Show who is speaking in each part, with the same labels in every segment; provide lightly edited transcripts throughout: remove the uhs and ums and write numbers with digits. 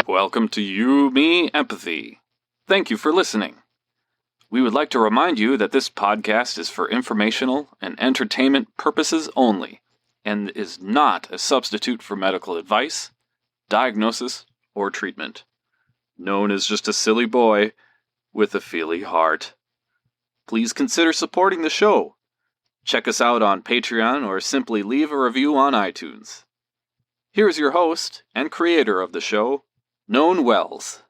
Speaker 1: Welcome to You, Me, Empathy. Thank you for listening. We would like to remind you that this podcast is for informational and entertainment purposes only, and is not a substitute for medical advice, diagnosis, or treatment. Known as just a silly boy with a feely heart. Please consider supporting the show. Check us out on Patreon or simply leave a review on iTunes. Here's your host and creator of the show, Known Wells.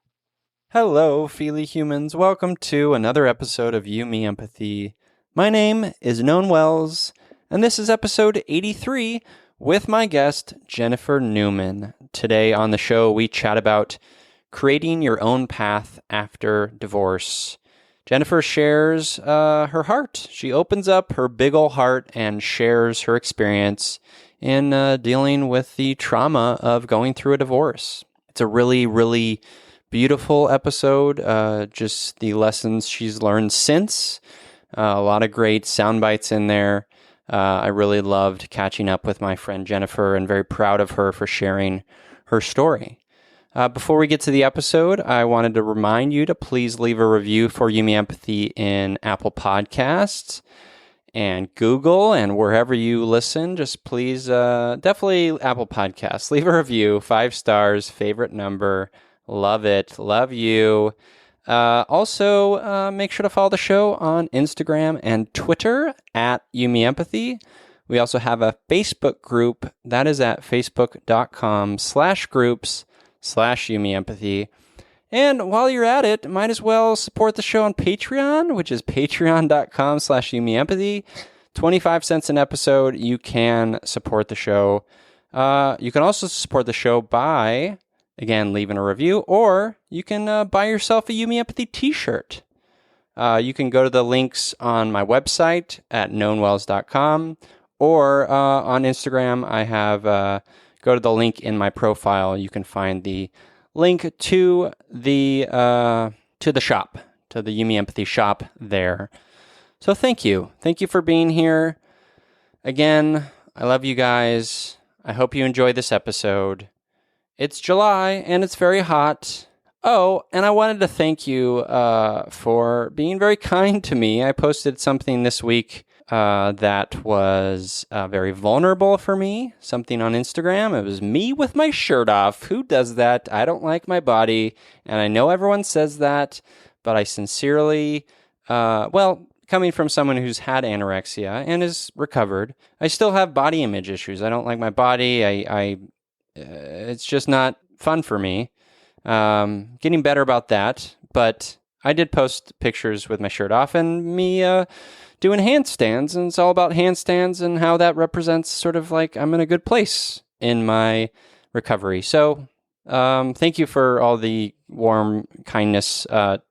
Speaker 2: Hello, feely humans. Welcome to another episode of You, Me, Empathy. My name is Known Wells, and this is episode 83 with my guest, Jennifer Newman. Today on the show, we chat about creating your own path after divorce. Jennifer shares her heart. She opens up her big ol' heart and shares her experience in dealing with the trauma of going through a divorce. It's a really, really beautiful episode. Just the lessons she's learned since. A lot of great sound bites in there. I really loved catching up with my friend Jennifer and very proud of her for sharing her story. Before we get to the episode, I wanted to remind you to please leave a review for You, Me, Empathy in Apple Podcasts and Google and wherever you listen. Just please, definitely Apple Podcasts. Leave a review, 5 stars, favorite number. Love it. Love you. Also, make sure to follow the show on Instagram and Twitter at You, Me, Empathy. We also have a Facebook group that is at facebook.com/groups/You, Me, Empathy. And while you're at it, might as well support the show on Patreon, which is patreon.com/You, Me, Empathy. 25 cents an episode. You can support the show. You can also support the show by, again, leaving a review, or you can buy yourself a You, Me, Empathy t-shirt. You can go to the links on my website at knownwells.com, or on Instagram, I have... go to the link in my profile. You can find the link to the shop, to the You, Me, Empathy shop there. So thank you. Thank you for being here. Again, I love you guys. I hope you enjoy this episode. It's July and it's very hot. Oh, and I wanted to thank you for being very kind to me. I posted something this week that was very vulnerable for me, something on Instagram. It was me with my shirt off. Who does that? I don't like my body, and I know everyone says that, but I sincerely, coming from someone who's had anorexia and is recovered, I still have body image issues. I don't like my body. It's just not fun for me. Getting better about that, but I did post pictures with my shirt off and me doing handstands, and it's all about handstands and how that represents sort of like I'm in a good place in my recovery. So thank you for all the warm kindness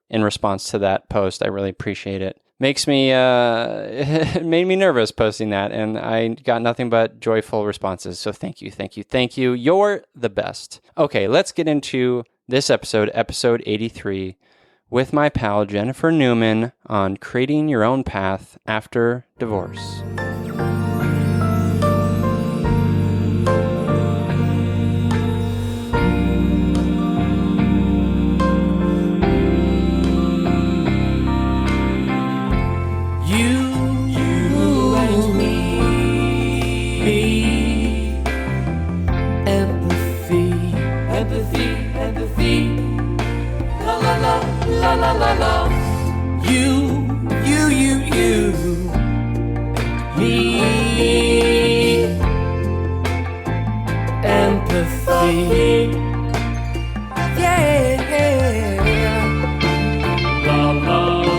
Speaker 2: in response to that post. I really appreciate it. Makes me, it made me nervous posting that, and I got nothing but joyful responses. So thank you, thank you, thank you. You're the best. Okay, let's get into this episode 83, with my pal Jennifer Newman on creating your own path after divorce.
Speaker 3: La la la la, you, me, empathy, yeah, la la la.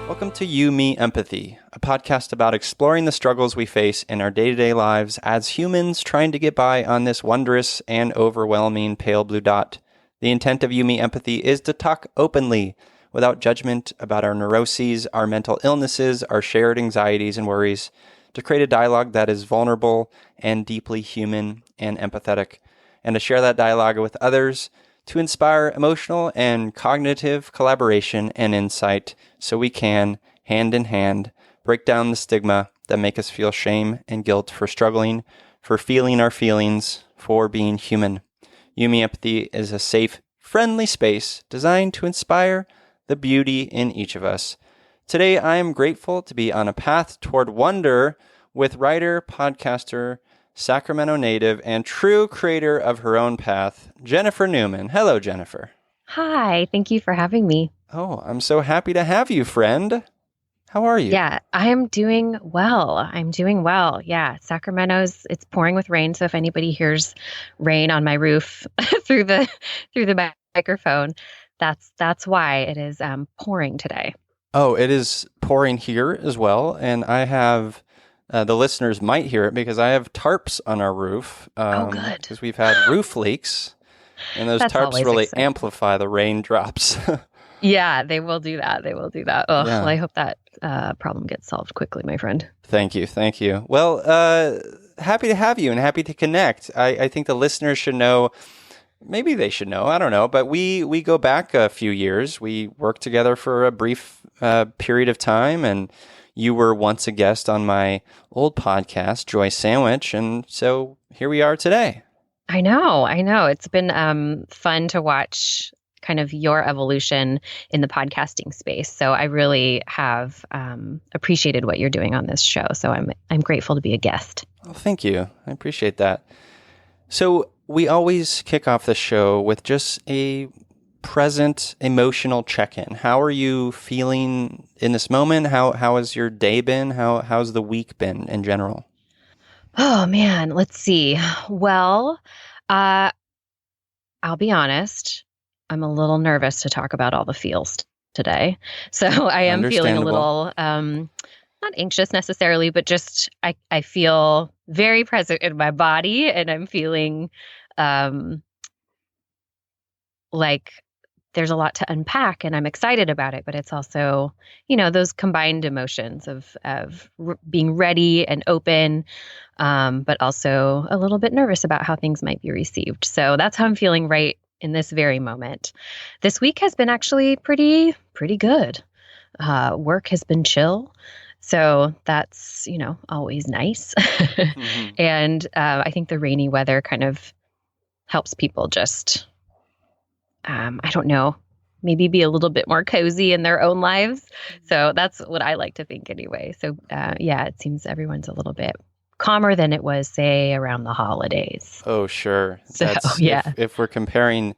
Speaker 2: Welcome to You, Me, Empathy, a podcast about exploring the struggles we face in our day-to-day lives as humans trying to get by on this wondrous and overwhelming pale blue dot. The intent of You, Me, Empathy is to talk openly, without judgment, about our neuroses, our mental illnesses, our shared anxieties and worries, to create a dialogue that is vulnerable and deeply human and empathetic, and to share that dialogue with others to inspire emotional and cognitive collaboration and insight so we can, hand in hand, break down the stigma that make us feel shame and guilt for struggling, for feeling our feelings, for being human. You, Me, Empathy is a safe, friendly space designed to inspire the beauty in each of us. Today, I am grateful to be on a path toward wonder with writer, podcaster, Sacramento native, and true creator of her own path, Jennifer Newman. Hello, Jennifer.
Speaker 4: Hi, thank you for having me.
Speaker 2: Oh, I'm so happy to have you, friend. How are you?
Speaker 4: Yeah, I am doing well. I'm doing well. Yeah, it's pouring with rain, so if anybody hears rain on my roof through the microphone, that's why it is pouring today.
Speaker 2: Oh, it is pouring here as well, and I have the listeners might hear it because I have tarps on our roof.
Speaker 4: Good.
Speaker 2: Because we've had roof leaks, and those
Speaker 4: That's
Speaker 2: tarps
Speaker 4: always
Speaker 2: really
Speaker 4: exciting.
Speaker 2: amplify the raindrops.
Speaker 4: Yeah, they will do that. They will do that. Oh,
Speaker 2: Yeah.
Speaker 4: well, I hope that problem gets solved quickly, my friend.
Speaker 2: Thank you. Well, happy to have you and happy to connect. I think the listeners should know. Maybe they should know. I don't know. But we go back a few years. We worked together for a brief period of time, and you were once a guest on my old podcast, Joy Sandwich, and so here we are today.
Speaker 4: I know. It's been fun to watch kind of your evolution in the podcasting space. So I really have appreciated what you're doing on this show. So I'm grateful to be a guest.
Speaker 2: Well, thank you. I appreciate that. So we always kick off the show with just a present emotional check-in. How are you feeling in this moment? How has your day been? How's the week been in general?
Speaker 4: Oh man, let's see. Well, I'll be honest. I'm a little nervous to talk about all the feels today. So I am feeling a little, not anxious necessarily, but just I feel very present in my body, and I'm feeling like there's a lot to unpack, and I'm excited about it, but it's also, those combined emotions of being ready and open, but also a little bit nervous about how things might be received. So that's how I'm feeling right in this very moment. This week has been actually pretty good. Work has been chill. So that's, always nice.
Speaker 2: Mm-hmm.
Speaker 4: And I think the rainy weather kind of helps people just, I don't know, maybe be a little bit more cozy in their own lives. So that's what I like to think anyway. So it seems everyone's a little bit calmer than it was, say, around the holidays.
Speaker 2: Oh, sure.
Speaker 4: So, yeah.
Speaker 2: If we're comparing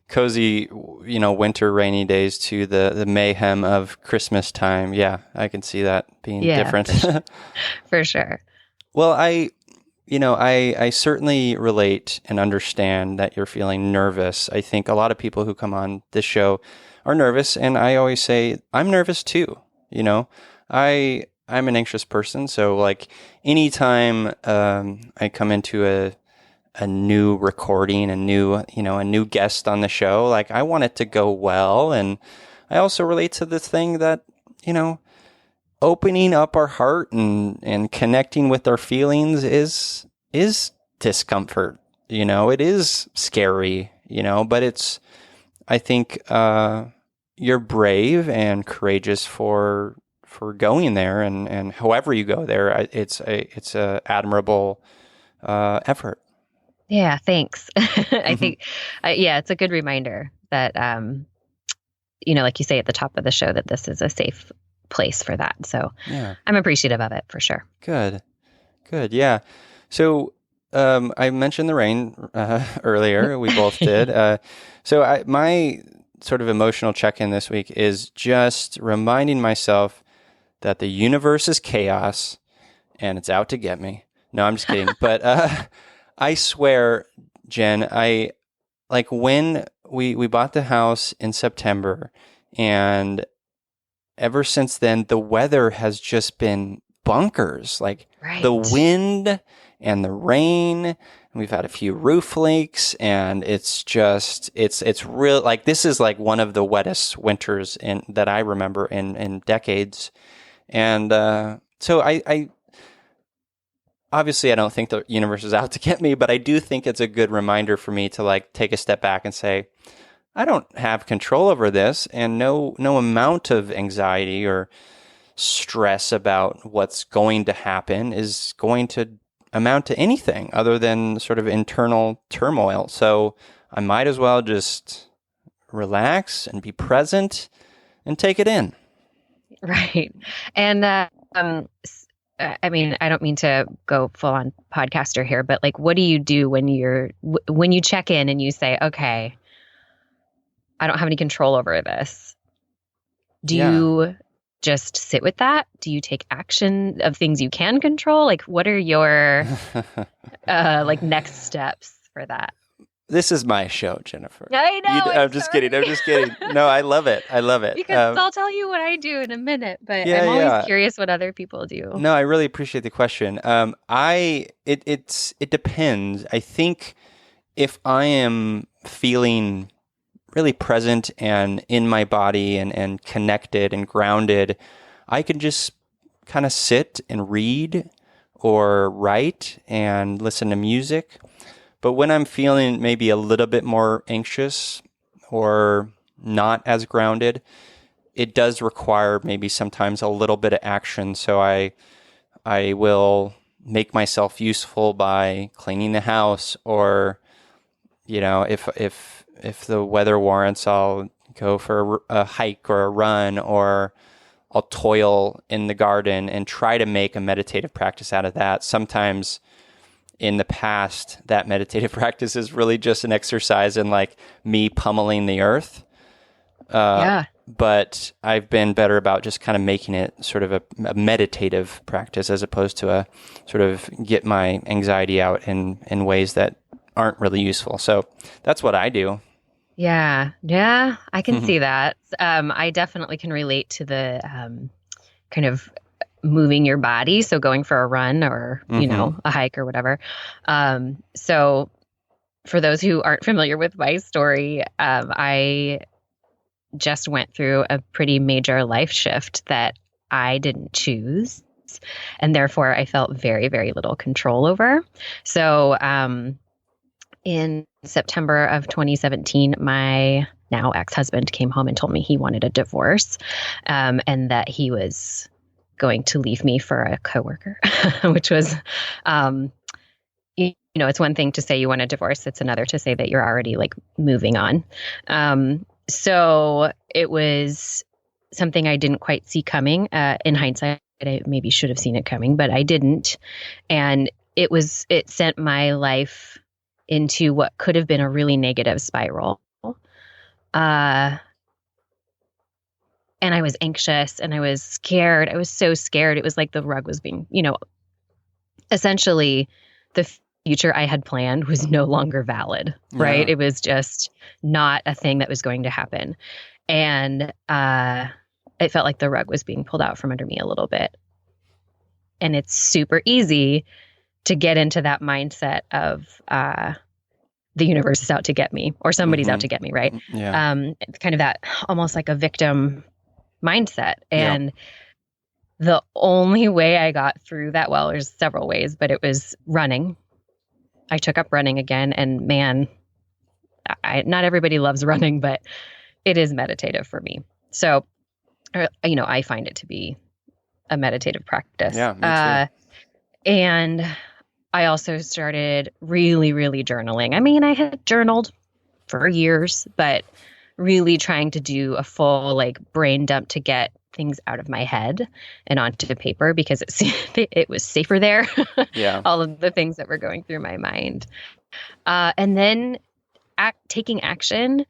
Speaker 2: cozy, winter rainy days to the mayhem of Christmas time, yeah, I can see that being different.
Speaker 4: For sure.
Speaker 2: Well, I certainly relate and understand that you're feeling nervous. I think a lot of people who come on this show are nervous, and I always say I'm nervous too. I'm an anxious person, so like anytime I come into a new recording, a new guest on the show, like I want it to go well, and I also relate to this thing that opening up our heart and connecting with our feelings is discomfort. It is scary. But I think you're brave and courageous for going there, and however you go there, it's a admirable effort.
Speaker 4: Yeah, thanks. I think, it's a good reminder that, like you say at the top of the show, that this is a safe place for that. So yeah. I'm appreciative of it for sure.
Speaker 2: Good. Yeah. So I mentioned the rain earlier. We both did. So my sort of emotional check-in this week is just reminding myself that the universe is chaos and it's out to get me. No, I'm just kidding. But I swear, Jen, when we bought the house in September, and ever since then, the weather has just been bonkers. Like
Speaker 4: right.
Speaker 2: The wind and the rain, and we've had a few roof leaks, and it's real. Like this is like one of the wettest winters that I remember in decades. And so I obviously I don't think the universe is out to get me, but I do think it's a good reminder for me to like take a step back and say, I don't have control over this, and no amount of anxiety or stress about what's going to happen is going to amount to anything other than sort of internal turmoil. So I might as well just relax and be present and take it in.
Speaker 4: Right. And I mean, I don't mean to go full on podcaster here, but like, what do you do when when you check in and you say, okay, I don't have any control over this? Do you just sit with that? Do you take action of things you can control? Like, what are your like next steps for that?
Speaker 2: This is my show, Jennifer.
Speaker 4: I know.
Speaker 2: I'm just kidding. I'm just kidding. No, I love it. I love it.
Speaker 4: Because I'll tell you what I do in a minute, but I'm always curious what other people do.
Speaker 2: No, I really appreciate the question. It depends. I think if I am feeling really present and in my body and connected and grounded, I can just kind of sit and read or write and listen to music. But when I'm feeling maybe a little bit more anxious or not as grounded, it does require maybe sometimes a little bit of action. So I will make myself useful by cleaning the house, or, you know, if the weather warrants, I'll go for a hike or a run, or I'll toil in the garden and try to make a meditative practice out of that. Sometimes in the past, that meditative practice is really just an exercise in like me pummeling the earth. But I've been better about just kind of making it sort of a meditative practice as opposed to a sort of get my anxiety out in ways that aren't really useful. So that's what I do.
Speaker 4: Yeah, I can see that. I definitely can relate to the kind of moving your body. So going for a run or, you know, a hike or whatever. So for those who aren't familiar with my story, I just went through a pretty major life shift that I didn't choose. And therefore I felt very, very little control over. So in September of 2017, my now ex-husband came home and told me he wanted a divorce, and that he was going to leave me for a coworker, which was, you know, it's one thing to say you want a divorce. It's another to say that you're already like moving on. So it was something I didn't quite see coming. In hindsight, I maybe should have seen it coming, but I didn't. And it sent my life into what could have been a really negative spiral. And I was anxious and I was scared. I was so scared. It was like the rug was being, you know, essentially the future I had planned was no longer valid, right? It was just not a thing that was going to happen. And it felt like the rug was being pulled out from under me a little bit. And it's super easy to get into that mindset of the universe is out to get me, or somebody's out to get me, right?
Speaker 2: Yeah.
Speaker 4: Kind of that almost like a victim mindset. And the only way I got through that, well, there's several ways, but it was running. I took up running again, and man, not everybody loves running, but it is meditative for me. So, you know, I find it to be a meditative practice.
Speaker 2: Yeah, me too.
Speaker 4: And I also started really, really journaling. I mean, I had journaled for years, but really trying to do a full like brain dump to get things out of my head and onto paper, because it was safer there.
Speaker 2: Yeah.
Speaker 4: All of the things that were going through my mind. And then taking action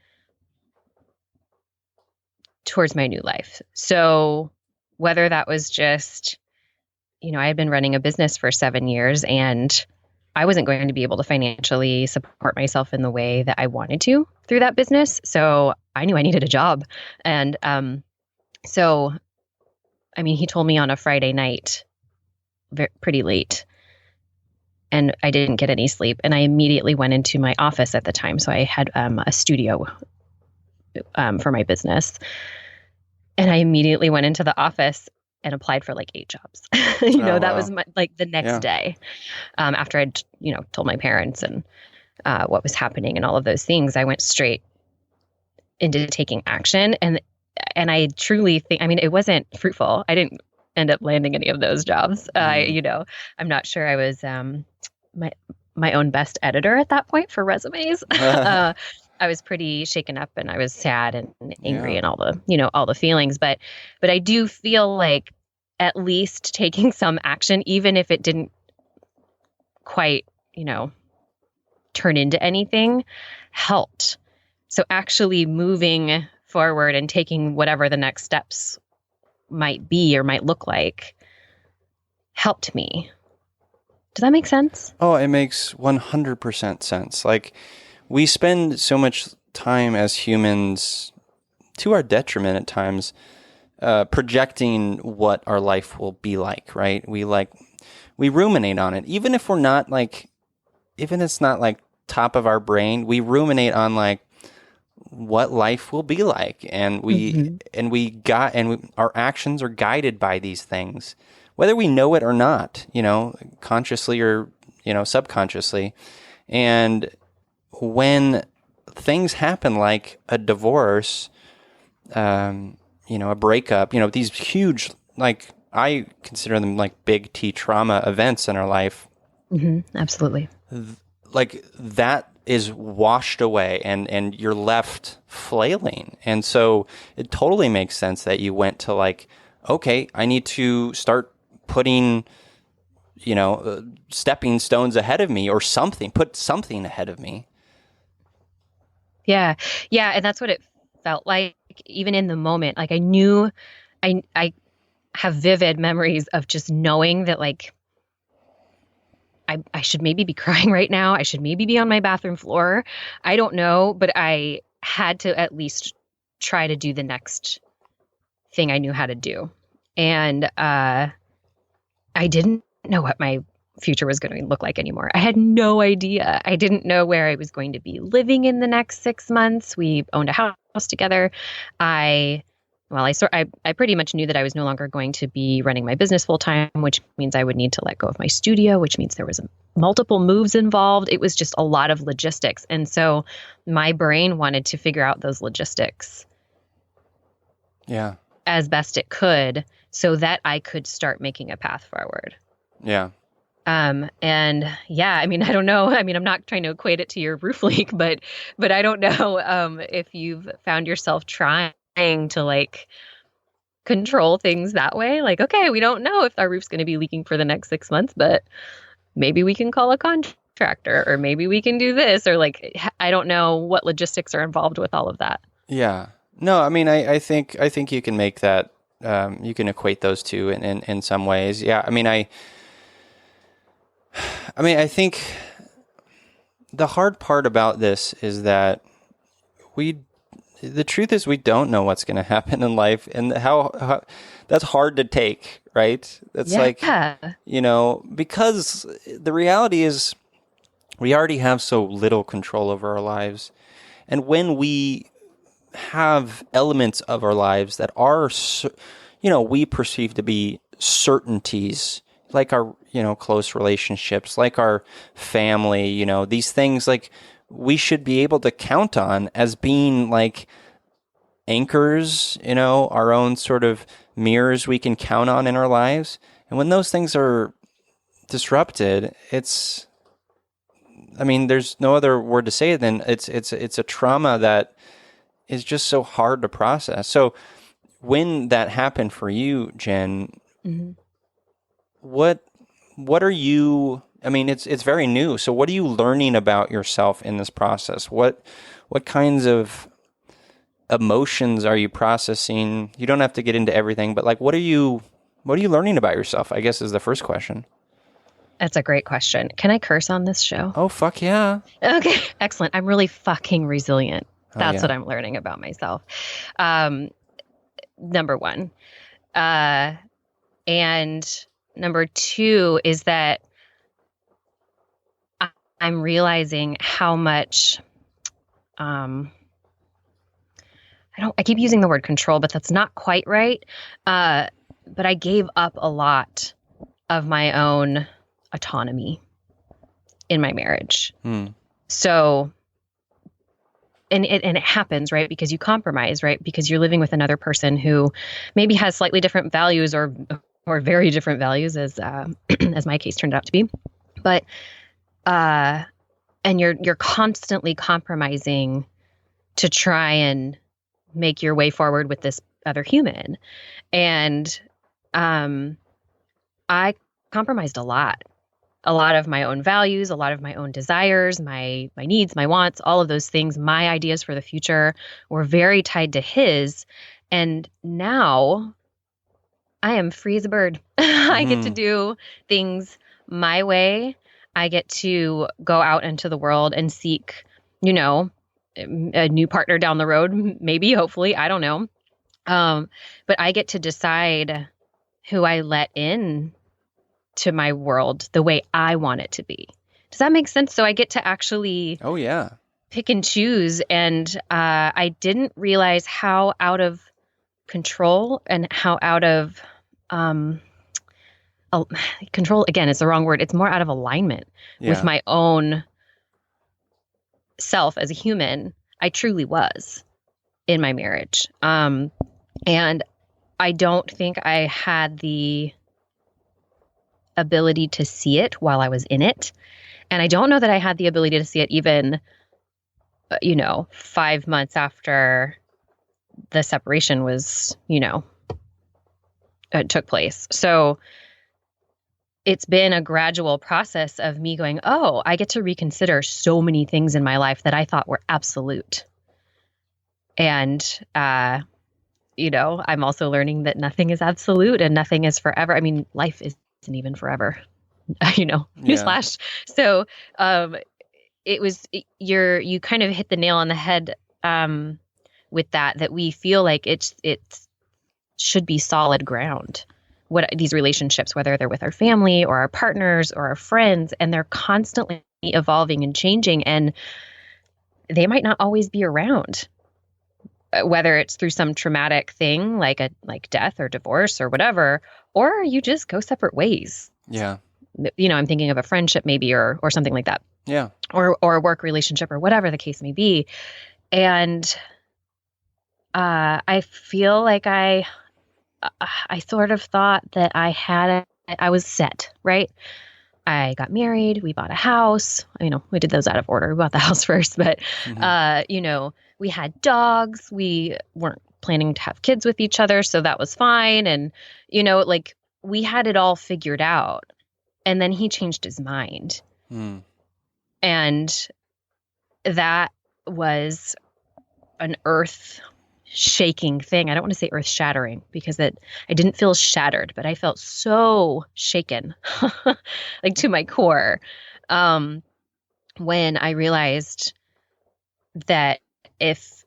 Speaker 4: towards my new life. So whether that was just, you know, I had been running a business for 7 years and I wasn't going to be able to financially support myself in the way that I wanted to through that business. So I knew I needed a job. And so, I mean, he told me on a Friday night, pretty late, and I didn't get any sleep. And I immediately went into my office at the time. So I had a studio for my business. And I immediately went into the office and applied for like 8 jobs. That was like the next day, after I'd, you know, told my parents and what was happening and all of those things. I went straight into taking action. And I truly think, I mean, it wasn't fruitful. I didn't end up landing any of those jobs. I'm not sure I was my own best editor at that point for resumes. I was pretty shaken up and I was sad and angry and all the feelings. But I do feel like at least taking some action, even if it didn't quite, turn into anything, helped. So actually moving forward and taking whatever the next steps might be or might look like helped me. Does that make sense?
Speaker 2: Oh, it makes 100% sense. Like, we spend so much time as humans, to our detriment at times, projecting what our life will be like, right? We ruminate on it. Even if it's not like top of our brain, we ruminate on like what life will be like. And our actions are guided by these things, whether we know it or not, consciously or, subconsciously. And when things happen like a divorce, a breakup, these huge, like, I consider them like big T trauma events in our life.
Speaker 4: Mm-hmm, absolutely.
Speaker 2: Like, that is washed away and you're left flailing. And so it totally makes sense that you went to like, okay, I need to start putting, stepping stones ahead of me or something, put something ahead of me.
Speaker 4: Yeah. Yeah. And that's what it felt like, even in the moment. Like, I knew I have vivid memories of just knowing that, like, I should maybe be crying right now. I should maybe be on my bathroom floor. I don't know, but I had to at least try to do the next thing I knew how to do. And I didn't know what my future was going to look like anymore. I had no idea. I didn't know where I was going to be living in the next 6 months. We owned a house together. I pretty much knew that I was no longer going to be running my business full time, which means I would need to let go of my studio, which means there was multiple moves involved. It was just a lot of logistics. And so my brain wanted to figure out those logistics as best it could so that I could start making a path forward.
Speaker 2: Yeah.
Speaker 4: And yeah, I mean, I don't know. I mean, I'm not trying to equate it to your roof leak, but I don't know if you've found yourself trying to like control things that way. Like, okay, we don't know if our roof's going to be leaking for the next 6 months, but maybe we can call a contractor, or maybe we can do this, or like, I don't know what logistics are involved with all of that. Yeah.
Speaker 2: No, I mean, I think you can make that, you can equate those two in some ways. Yeah. I mean, I think the hard part about this is that the truth is we don't know what's going to happen in life, and how that's hard to take, right? That's because the reality is we already have so little control over our lives. And when we have elements of our lives that are, we perceive to be certainties, like our, close relationships, like our family, these things, like, we should be able to count on as being like anchors, our own sort of mirrors we can count on in our lives. And when those things are disrupted, there's no other word to say than it's a trauma that is just so hard to process. So when that happened for you, Jen, mm-hmm. what are you, it's very new. So what are you learning about yourself in this process? What kinds of emotions are you processing? You don't have to get into everything, but like, what are you learning about yourself, I guess, is the first question.
Speaker 4: That's a great question. Can I curse on this show?
Speaker 2: Oh, fuck yeah.
Speaker 4: Okay, excellent. I'm really fucking resilient. That's what I'm learning about myself. Number one. And number two is that I'm realizing how much, I keep using the word control, but that's not quite right. But I gave up a lot of my own autonomy in my marriage. So, and it happens, right? Because you compromise, right? Because you're living with another person who maybe has slightly different values or or very different values, as as my case turned out to be. But and you're constantly compromising to try and make your way forward with this other human. And I compromised a lot of my own values, a lot of my own desires, my needs, my wants, all of those things, my ideas for the future were very tied to his. And now I am free as a bird. I get to do things my way. I get to go out into the world and seek, you know, a new partner down the road, maybe, hopefully, I don't know. But I get to decide who I let in to my world the way I want it to be. Does that make sense? So I get to actually pick and choose. And I didn't realize how out of control and how out of control, again, is the wrong word. It's more out of alignment with my own self as a human I truly was in my marriage. And I don't think I had the ability to see it while I was in it. And I don't know that I had the ability to see it even, 5 months after the separation was, took place. So it's been a gradual process of me going, oh, I get to reconsider so many things in my life that I thought were absolute. And, I'm also learning that nothing is absolute and nothing is forever. I mean, life isn't even forever, newsflash. So, you kind of hit the nail on the head, with that we feel like it should be solid ground. What these relationships, whether they're with our family or our partners or our friends, and they're constantly evolving and changing, and they might not always be around, whether it's through some traumatic thing like death or divorce or whatever, or you just go separate ways.
Speaker 2: Yeah.
Speaker 4: I'm thinking of a friendship maybe, or something like that.
Speaker 2: Yeah.
Speaker 4: Or a work relationship or whatever the case may be. And I feel like I sort of thought that I was set, right? I got married. We bought a house. We did those out of order. We bought the house first, but, we had dogs. We weren't planning to have kids with each other. So that was fine. And, we had it all figured out. And then he changed his mind. And that was an earth shaking thing. I don't want to say earth shattering because I didn't feel shattered, but I felt so shaken, like to my core, when I realized that if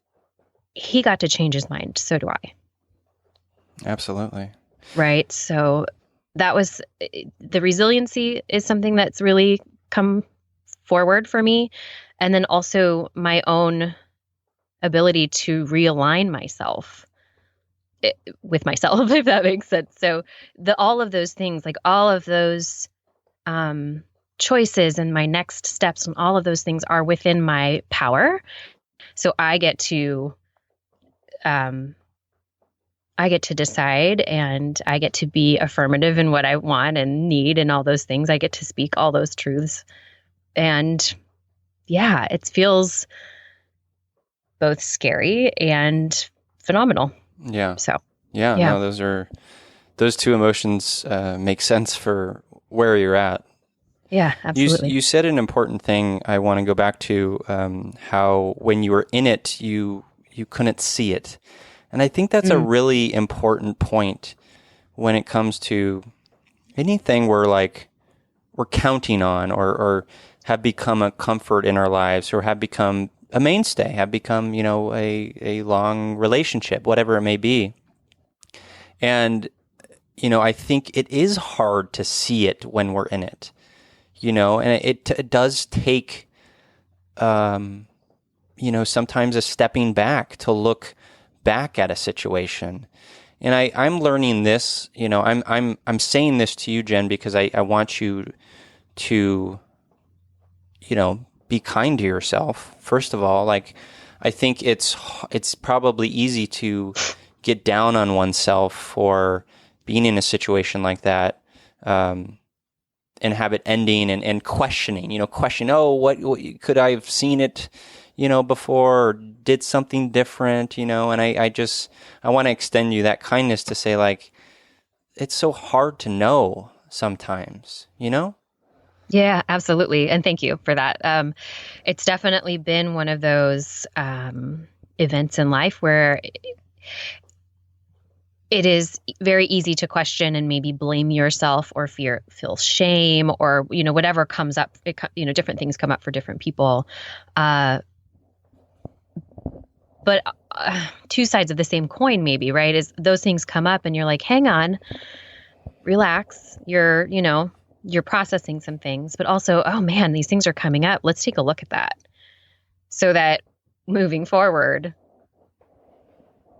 Speaker 4: he got to change his mind, so do I.
Speaker 2: Absolutely.
Speaker 4: Right. So that was the resiliency is something that's really come forward for me. And then also my own ability to realign myself with myself, if that makes sense. So all of those things, like all of those choices and my next steps and all of those things are within my power. So I get to decide, and I get to be affirmative in what I want and need and all those things. I get to speak all those truths. And yeah, it feels both scary and phenomenal.
Speaker 2: Yeah.
Speaker 4: So,
Speaker 2: yeah. No, those two emotions make sense for where you're at.
Speaker 4: Yeah, absolutely.
Speaker 2: You said an important thing I want to go back to, how when you were in it, you couldn't see it. And I think that's a really important point when it comes to anything we're counting on or have become a comfort in our lives or have become a mainstay, have become, a long relationship, whatever it may be. And, I think it is hard to see it when we're in it, and it does take, sometimes a stepping back to look back at a situation. And I'm learning this, I'm saying this to you, Jen, because I want you to, be kind to yourself. First of all, I think it's probably easy to get down on oneself for being in a situation like that, and have it ending and questioning, oh, what could I have seen it, before, or did something different, and I want to extend you that kindness to say, like, it's so hard to know sometimes,
Speaker 4: Yeah, absolutely. And thank you for that. It's definitely been one of those events in life where it is very easy to question and maybe blame yourself or feel shame or, whatever comes up, different things come up for different people. But two sides of the same coin, maybe, right? Is those things come up and you're like, hang on, relax. You're processing some things, but also, oh man, these things are coming up. Let's take a look at that so that moving forward,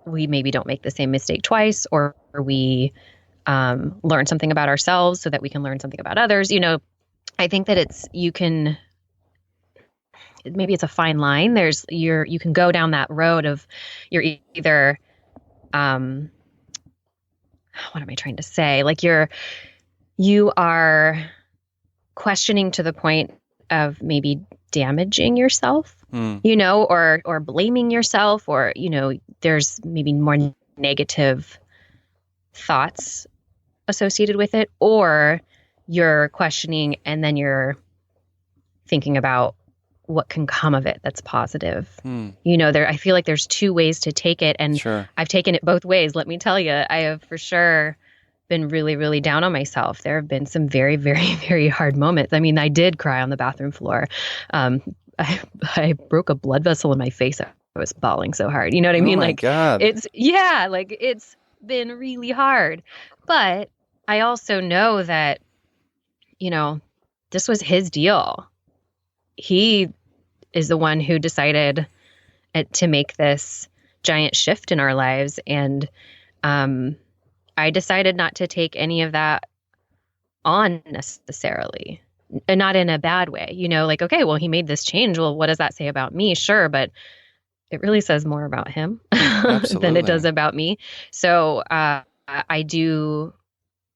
Speaker 4: we maybe don't make the same mistake twice, or we learn something about ourselves so that we can learn something about others. I think that maybe it's a fine line. You can go down that road of you're either, what am I trying to say? Like you are questioning to the point of maybe damaging yourself, or blaming yourself, or, there's maybe more negative thoughts associated with it, or you're questioning and then you're thinking about what can come of it that's positive. I feel like there's two ways to take it, and
Speaker 2: Sure.
Speaker 4: I've taken it both ways. Let me tell you, I have for sure been really, really down on myself. There have been some very, very, very hard moments. I mean, I did cry on the bathroom floor. I broke a blood vessel in my face. I was bawling so hard. You know what I mean?
Speaker 2: Oh my
Speaker 4: like,
Speaker 2: God.
Speaker 4: it's been really hard. But I also know that, this was his deal. He is the one who decided to make this giant shift in our lives. And I decided not to take any of that on necessarily, and not in a bad way, like, okay, well, he made this change. Well, what does that say about me? Sure. But it really says more about him than it does about me. So I do.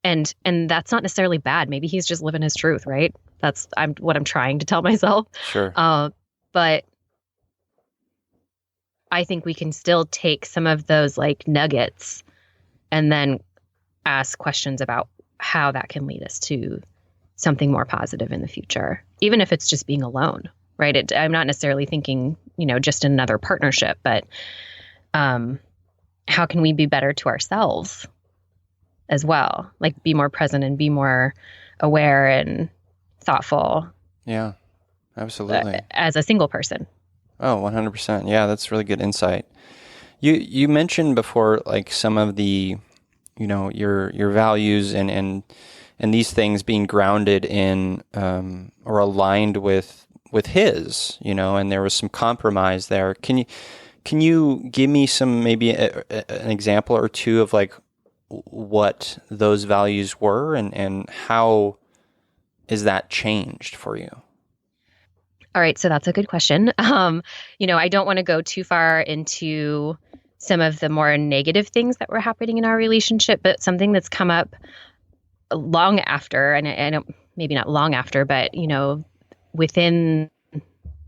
Speaker 4: And that's not necessarily bad. Maybe he's just living his truth, right? That's what I'm trying to tell myself.
Speaker 2: Sure.
Speaker 4: But I think we can still take some of those like nuggets and then ask questions about how that can lead us to something more positive in the future, even if it's just being alone, right? I'm not necessarily thinking, just another partnership, but how can we be better to ourselves as well? Like, be more present and be more aware and thoughtful.
Speaker 2: Yeah, absolutely.
Speaker 4: As a single person.
Speaker 2: Oh, 100%. Yeah, that's really good insight. You mentioned before, like, some of the, your values and these things being grounded in or aligned with his, and there was some compromise there. Can you give me some, maybe an example or two of like what those values were and how is that changed for you?
Speaker 4: All right, so that's a good question. I don't want to go too far into some of the more negative things that were happening in our relationship, but something that's come up long after, and I don't, maybe not long after, but, within,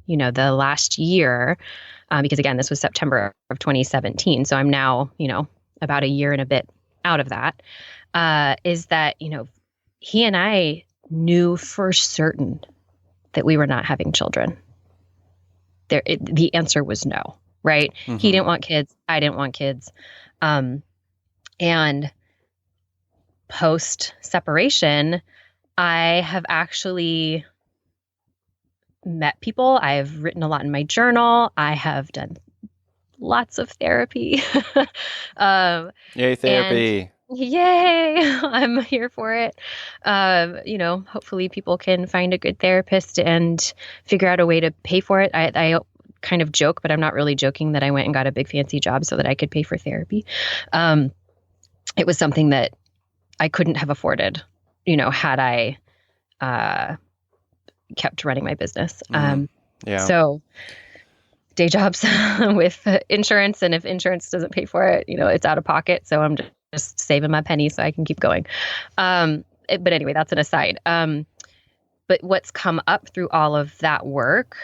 Speaker 4: the last year, because again, this was September of 2017. So I'm now, about a year and a bit out of that, is that, he and I knew for certain that we were not having children. The answer was no, right? Mm-hmm. He didn't want kids. I didn't want kids. And post separation, I have actually met people. I've written a lot in my journal. I have done lots of therapy.
Speaker 2: Yay, therapy.
Speaker 4: Yay, I'm here for it. Hopefully people can find a good therapist and figure out a way to pay for it. I kind of joke, but I'm not really joking, that I went and got a big fancy job so that I could pay for therapy. It was something that I couldn't have afforded, had I kept running my business.
Speaker 2: Yeah.
Speaker 4: So day jobs with insurance, and if insurance doesn't pay for it, it's out of pocket. So I'm just saving my pennies so I can keep going. But anyway, that's an aside. But what's come up through all of that work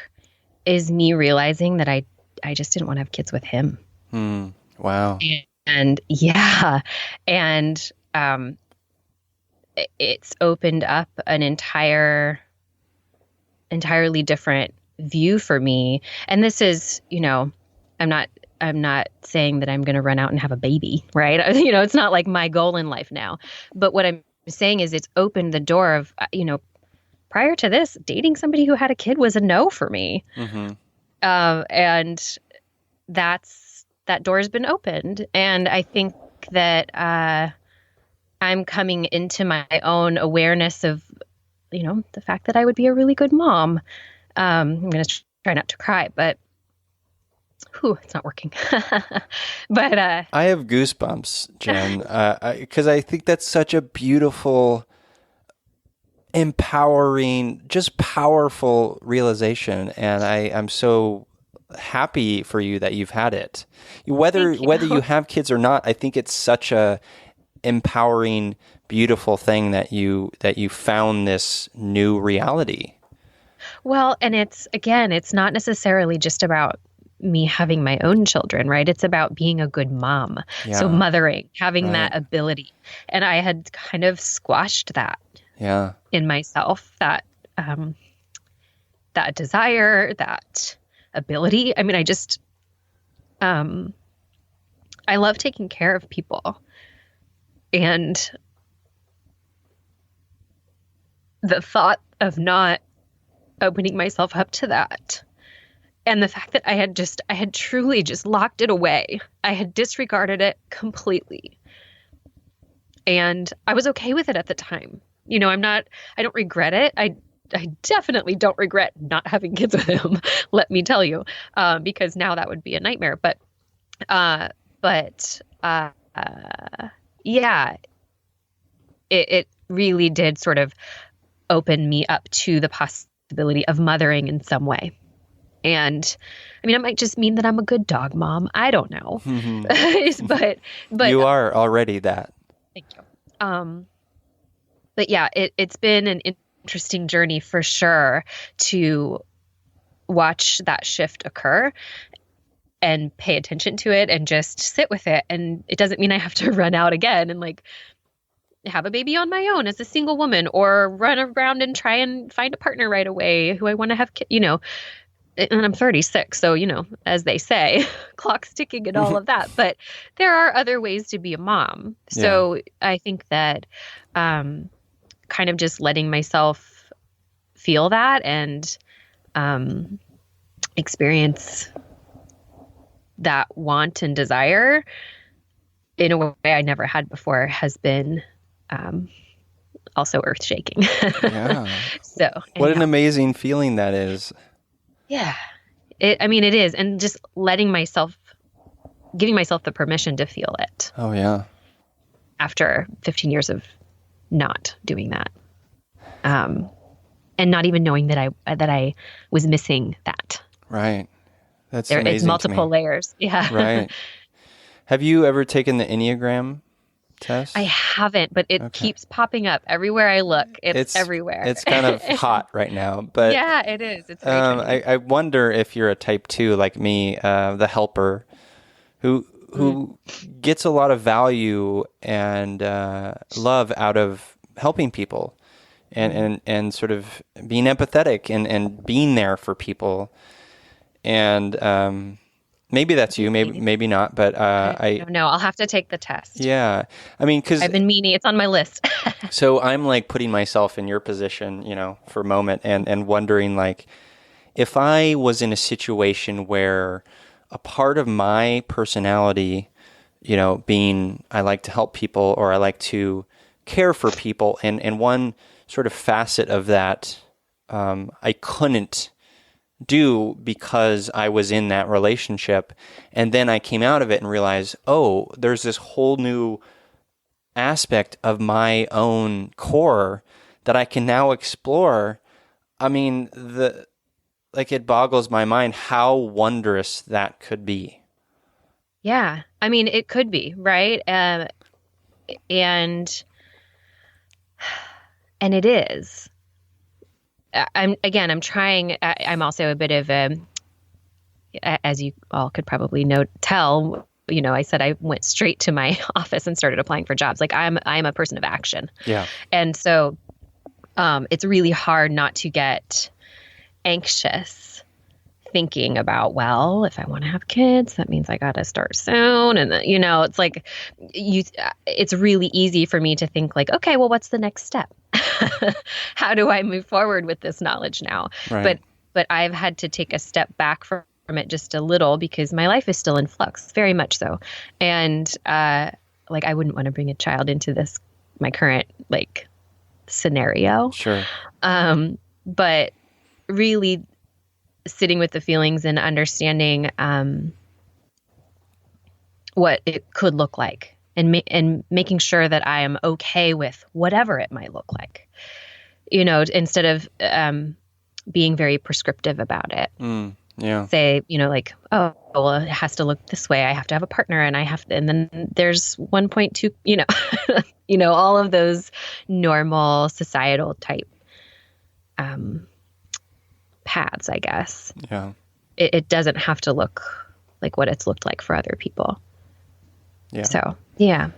Speaker 4: is me realizing that I just didn't want to have kids with him.
Speaker 2: Wow.
Speaker 4: And yeah, and it's opened up an entirely different view for me. And this is, I'm not saying that I'm going to run out and have a baby, right? It's not like my goal in life now. But what I'm saying is it's opened the door of, prior to this, dating somebody who had a kid was a no for me.
Speaker 2: Mm-hmm.
Speaker 4: And that door has been opened. And I think that I'm coming into my own awareness of, the fact that I would be a really good mom. I'm going to try not to cry, but it's not working. But
Speaker 2: I have goosebumps, Jen, because I think that's such a beautiful, empowering, just powerful realization, and I'm so happy for you that you've had it. Whether you have kids or not, I think it's such a empowering, beautiful thing that you found this new reality. Well,
Speaker 4: and it's not necessarily just about me having my own children, right? It's about being a good mom. Yeah. So mothering, having that ability. And I had kind of squashed that in myself, that desire, that ability. I mean, I love taking care of people. And the thought of not opening myself up to that, and the fact that I had truly just locked it away. I had disregarded it completely. And I was okay with it at the time. I don't regret it. I definitely don't regret not having kids with him, let me tell you, because now that would be a nightmare. But yeah, it really did sort of open me up to the possibility of mothering in some way. And I mean, it might just mean that I'm a good dog mom. I don't know. Mm-hmm. but
Speaker 2: you are already that.
Speaker 4: Thank you. But yeah, it's been an interesting journey for sure to watch that shift occur and pay attention to it and just sit with it. And it doesn't mean I have to run out again and have a baby on my own as a single woman, or run around and try and find a partner right away who I want to have, and I'm 36. So, as they say, clock's ticking and all of that, but there are other ways to be a mom. So I think that, kind of just letting myself feel that and, experience that want and desire in a way I never had before has been, also earth shaking.
Speaker 2: Yeah.
Speaker 4: So
Speaker 2: what an amazing feeling that is.
Speaker 4: Yeah, it is. And just giving myself the permission to feel it.
Speaker 2: Oh yeah.
Speaker 4: After 15 years of not doing that. And not even knowing that I was missing that.
Speaker 2: Right. That's amazing.
Speaker 4: It's multiple layers. Yeah.
Speaker 2: Right. Have you ever taken the Enneagram test?
Speaker 4: I haven't, but it keeps popping up everywhere I look. It's everywhere.
Speaker 2: It's kind of hot right now, but
Speaker 4: yeah, it is. It's
Speaker 2: I wonder if you're a type 2 like me, the helper, who gets a lot of value and love out of helping people and sort of being empathetic and being there for people. And maybe that's you, maybe not, but
Speaker 4: I don't know. I'll have to take the test.
Speaker 2: Yeah. I mean, because
Speaker 4: I've been meaning, it's on my list.
Speaker 2: So I'm putting myself in your position, for a moment and wondering if I was in a situation where a part of my personality, being I like to help people or I like to care for people, and one sort of facet of that I couldn't do because I was in that relationship. And then I came out of it and realized, oh, there's this whole new aspect of my own core that I can now explore. I mean, it boggles my mind how wondrous that could be.
Speaker 4: Yeah. I mean, it could be, right? and it is. I'm trying. I'm also a bit of a, as you all could probably tell, I said I went straight to my office and started applying for jobs. Like I'm a person of action.
Speaker 2: Yeah.
Speaker 4: And so it's really hard not to get anxious thinking about, well, if I want to have kids, that means I got to start soon. And it's like it's really easy for me to think like, okay, well, what's the next step? How do I move forward with this knowledge now?
Speaker 2: Right.
Speaker 4: But I've had to take a step back from it just a little because my life is still in flux, very much so. And like I wouldn't want to bring a child into my current like scenario.
Speaker 2: Sure.
Speaker 4: But really sitting with the feelings and understanding what it could look like and making sure that I am okay with whatever it might look like, instead of being very prescriptive about it.
Speaker 2: Yeah.
Speaker 4: Say, like, oh, well, it has to look this way. I have to have a partner and and then there's 1.2, all of those normal societal type paths, I guess.
Speaker 2: Yeah.
Speaker 4: It doesn't have to look like what it's looked like for other people.
Speaker 2: Yeah.
Speaker 4: So, yeah.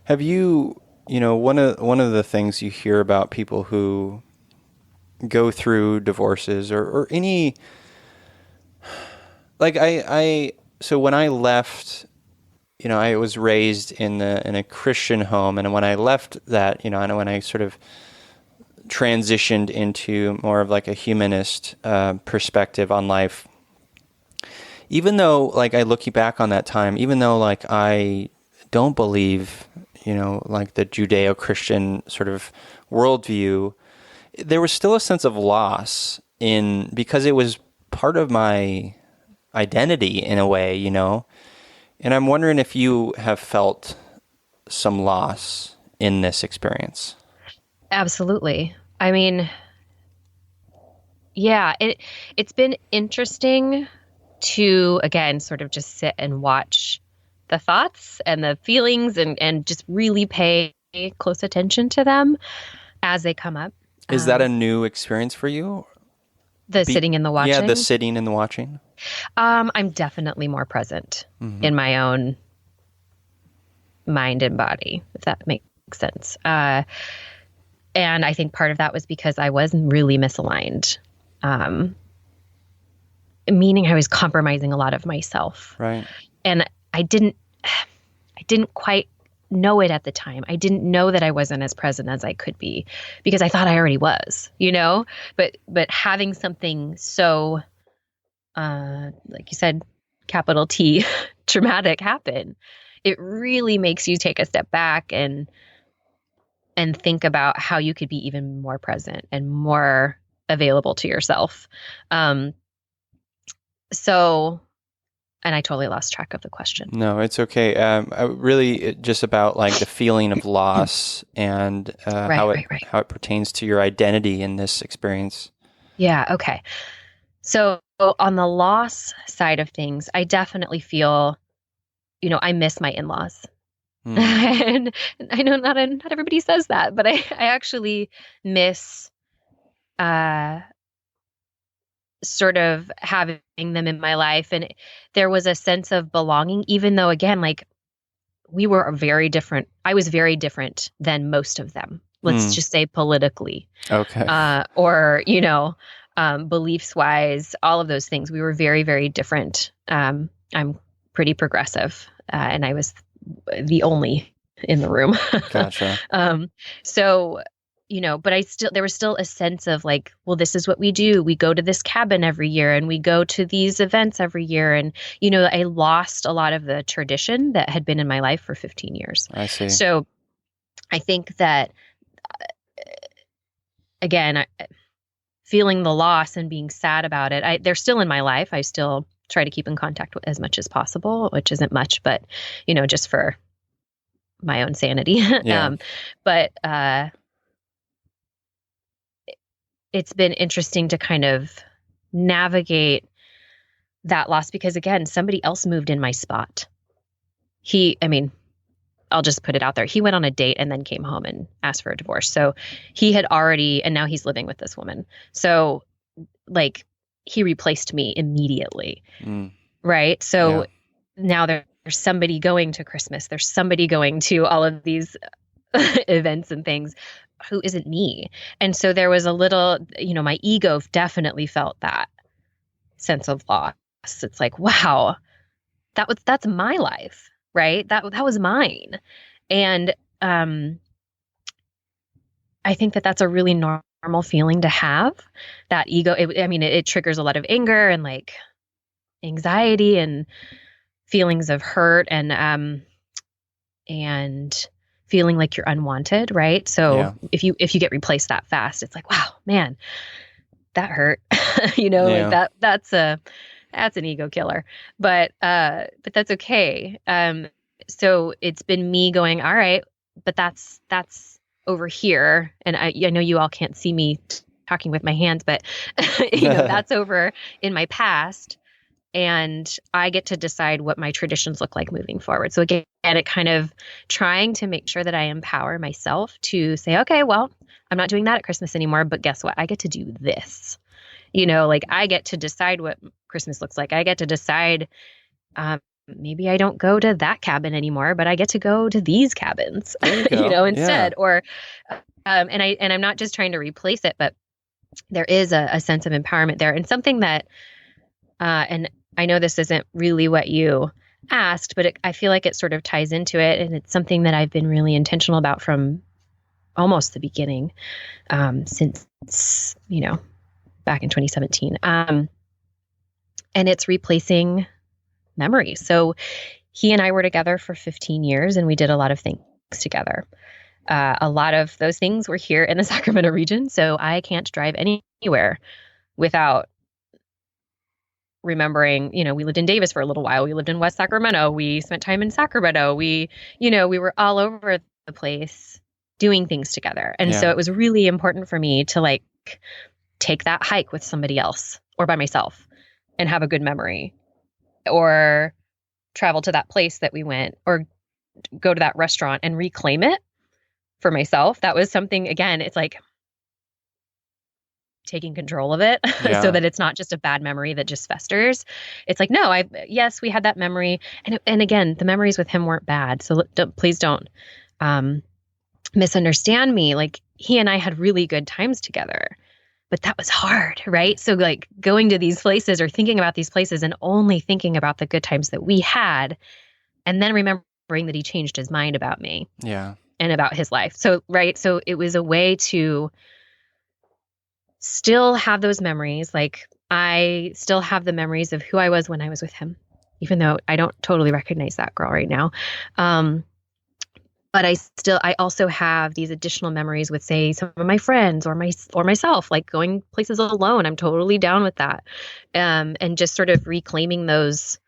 Speaker 2: Have you, one of the things you hear about people who go through divorces or any, like so when I left, I was raised in a Christian home, and when I left that, and when I sort of transitioned into more of like a humanist perspective on life, even though like I look back on that time, even though like I don't believe, like the Judeo-Christian sort of worldview, there was still a sense of loss because it was part of my identity in a way, and I'm wondering if you have felt some loss in this experience.
Speaker 4: Absolutely. I mean, yeah, it's been interesting to, again, sort of just sit and watch the thoughts and the feelings and just really pay close attention to them as they come up.
Speaker 2: Is that a new experience for you?
Speaker 4: Sitting and the watching?
Speaker 2: Yeah, the sitting and the watching.
Speaker 4: I'm definitely more present in my own mind and body, if that makes sense. And I think part of that was because I was really misaligned, meaning I was compromising a lot of myself.
Speaker 2: Right.
Speaker 4: And I didn't quite know it at the time. I didn't know that I wasn't as present as I could be because I thought I already was, but having something so, like you said, capital T, traumatic happen, it really makes you take a step back and think about how you could be even more present and more available to yourself. And I totally lost track of the question.
Speaker 2: No, it's okay. Really just about like the feeling of loss and how it pertains to your identity in this experience.
Speaker 4: Yeah. Okay. So on the loss side of things, I definitely feel, I miss my in-laws. And I know not everybody says that, but I actually miss sort of having them in my life. And there was a sense of belonging, even though, again, like we were very different. I was very different than most of them. Let's just say politically.
Speaker 2: Okay.
Speaker 4: Or, beliefs wise, all of those things. We were very, very different. I'm pretty progressive, and I was the only in the room.
Speaker 2: Gotcha.
Speaker 4: So, but there was still a sense of like, well, this is what we do. We go to this cabin every year and we go to these events every year. And, I lost a lot of the tradition that had been in my life for 15 years.
Speaker 2: I see.
Speaker 4: So I think that, again, feeling the loss and being sad about it, they're still in my life. I still try to keep in contact with as much as possible, which isn't much, but, just for my own sanity.
Speaker 2: Yeah.
Speaker 4: But it's been interesting to kind of navigate that loss because, again, somebody else moved in my spot. I'll just put it out there. He went on a date and then came home and asked for a divorce. So he had already, and now he's living with this woman. So like he replaced me immediately. Right. So now there's somebody going to Christmas. There's somebody going to all of these events and things who isn't me. And so there was a little, my ego definitely felt that sense of loss. It's like, wow, that's my life, right? That was mine. And I think that's a really normal feeling to have, that ego. It triggers a lot of anger and like anxiety and feelings of hurt and feeling like you're unwanted, right? So if you get replaced that fast, it's like, wow, man, that hurt. Like that's an ego killer. But that's okay. So it's been me going, all right, but that's over here. And I know you all can't see me talking with my hands, but that's over in my past. And I get to decide what my traditions look like moving forward. So again, it kind of trying to make sure that I empower myself to say, okay, well, I'm not doing that at Christmas anymore, but guess what? I get to do this. Like I get to decide what Christmas looks like. I get to decide, maybe I don't go to that cabin anymore, but I get to go to these cabins, instead. Or, and I'm not just trying to replace it, but there is a sense of empowerment there, and something that, and I know this isn't really what you asked, but I feel like it sort of ties into it. And it's something that I've been really intentional about from almost the beginning, since, back in 2017. And it's replacing memories. So he and I were together for 15 years and we did a lot of things together. A lot of those things were here in the Sacramento region. So I can't drive anywhere without remembering, we lived in Davis for a little while. We lived in West Sacramento. We spent time in Sacramento. We were all over the place doing things together. And so it was really important for me to like take that hike with somebody else or by myself and have a good memory, or travel to that place that we went, or go to that restaurant and reclaim it for myself. That was something, again, it's like taking control of it so that it's not just a bad memory that just festers. It's like, no, yes, we had that memory. And again, the memories with him weren't bad. So please don't misunderstand me. Like he and I had really good times together, but that was hard, right? So like going to these places or thinking about these places and only thinking about the good times that we had, and then remembering that he changed his mind about me and about his life. So, right. So it was a way to still have those memories. Like I still have the memories of who I was when I was with him, even though I don't totally recognize that girl right now. But I also have these additional memories with, say, some of my friends or myself, like going places alone. I'm totally down with that. And just sort of reclaiming those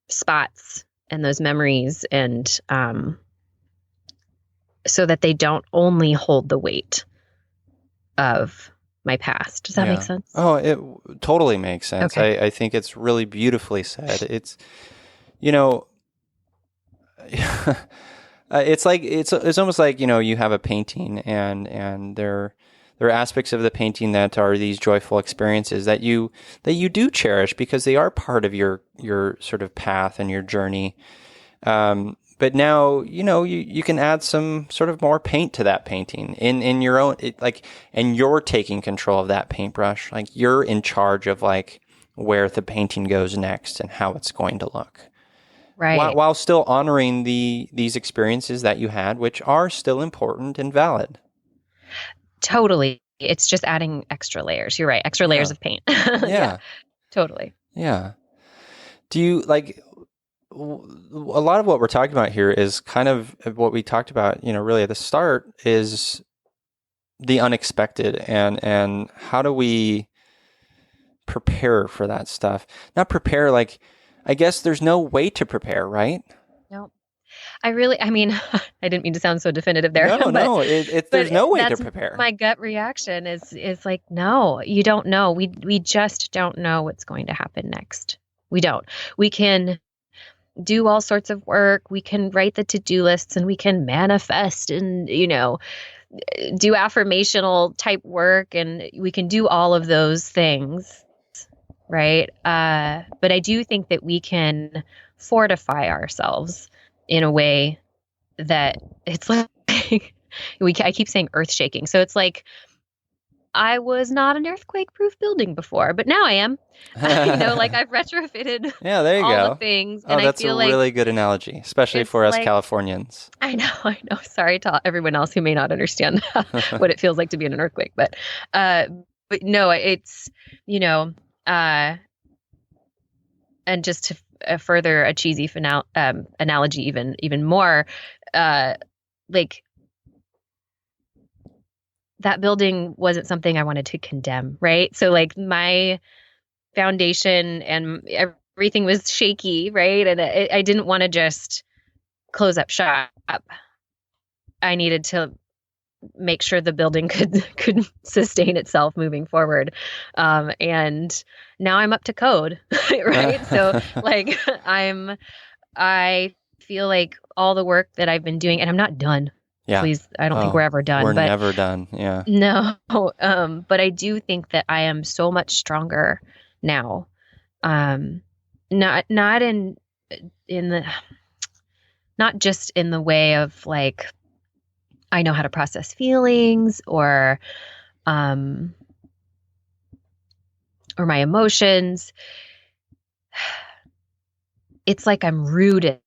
Speaker 4: spots and those memories, and so that they don't only hold the weight of my past. Does that make sense?
Speaker 2: Oh, it totally makes sense.
Speaker 4: Okay.
Speaker 2: I think it's really beautifully said. It's, it's like, it's almost like, you have a painting and there are aspects of the painting that are these joyful experiences that you do cherish because they are part of your sort of path and your journey. But now, you can add some sort of more paint to that painting in your own, and you're taking control of that paintbrush. Like you're in charge of like where the painting goes next and how it's going to look.
Speaker 4: Right.
Speaker 2: While still honoring these experiences that you had, which are still important and valid.
Speaker 4: Totally. It's just adding extra layers. You're right. Extra layers of paint.
Speaker 2: Yeah.
Speaker 4: Totally.
Speaker 2: Yeah. Do you like, a lot of what we're talking about here is kind of what we talked about, really at the start, is the unexpected and how do we prepare for that stuff? Not prepare, like, I guess there's no way to prepare, right?
Speaker 4: No. I didn't mean to sound so definitive there.
Speaker 2: No, there's no way to prepare.
Speaker 4: My gut reaction is like, no, you don't know. We just don't know what's going to happen next. We don't. We can do all sorts of work. We can write the to-do lists and we can manifest and, do affirmational type work, and we can do all of those things, right? But I do think that we can fortify ourselves in a way that it's like I keep saying earth shaking. So it's like I was not an earthquake-proof building before, but now I am. Like I've retrofitted
Speaker 2: Yeah, there you
Speaker 4: all
Speaker 2: go.
Speaker 4: the things,
Speaker 2: Oh,
Speaker 4: and I
Speaker 2: that's
Speaker 4: feel
Speaker 2: a
Speaker 4: like
Speaker 2: really good analogy, especially
Speaker 4: it's
Speaker 2: for us
Speaker 4: like-
Speaker 2: Californians.
Speaker 4: I know. Sorry to everyone else who may not understand what it feels like to be in an earthquake, but no, it's and just to further a cheesy analogy, even more, like that building wasn't something I wanted to condemn, right? So like my foundation and everything was shaky, right? And I didn't want to just close up shop. I needed to make sure the building could sustain itself moving forward. And now I'm up to code, right? So like I feel like all the work that I've been doing, and I'm not done.
Speaker 2: Yeah.
Speaker 4: Please, I don't think we're ever done.
Speaker 2: We're
Speaker 4: but
Speaker 2: never done. Yeah.
Speaker 4: No. But I do think that I am so much stronger now. Not in the, not just in the way of like, I know how to process feelings or my emotions. It's like I'm rooted.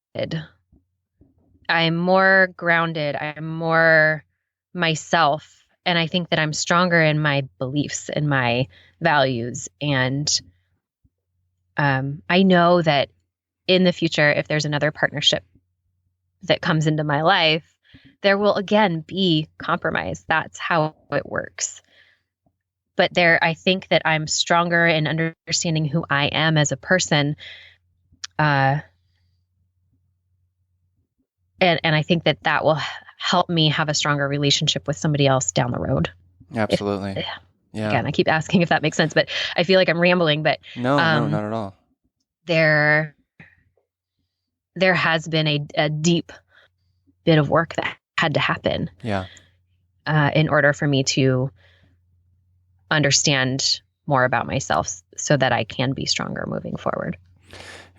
Speaker 4: I'm more grounded. I'm more myself. And I think that I'm stronger in my beliefs and my values. And I know that in the future, if there's another partnership that comes into my life, there will again be compromise. That's how it works. But I think that I'm stronger in understanding who I am as a person. And I think that will help me have a stronger relationship with somebody else down the road.
Speaker 2: Absolutely. Yeah.
Speaker 4: Again, I keep asking if that makes sense, but I feel like I'm rambling. But
Speaker 2: no, not at all.
Speaker 4: There has been a deep bit of work that had to happen.
Speaker 2: Yeah.
Speaker 4: In order for me to understand more about myself so that I can be stronger moving forward.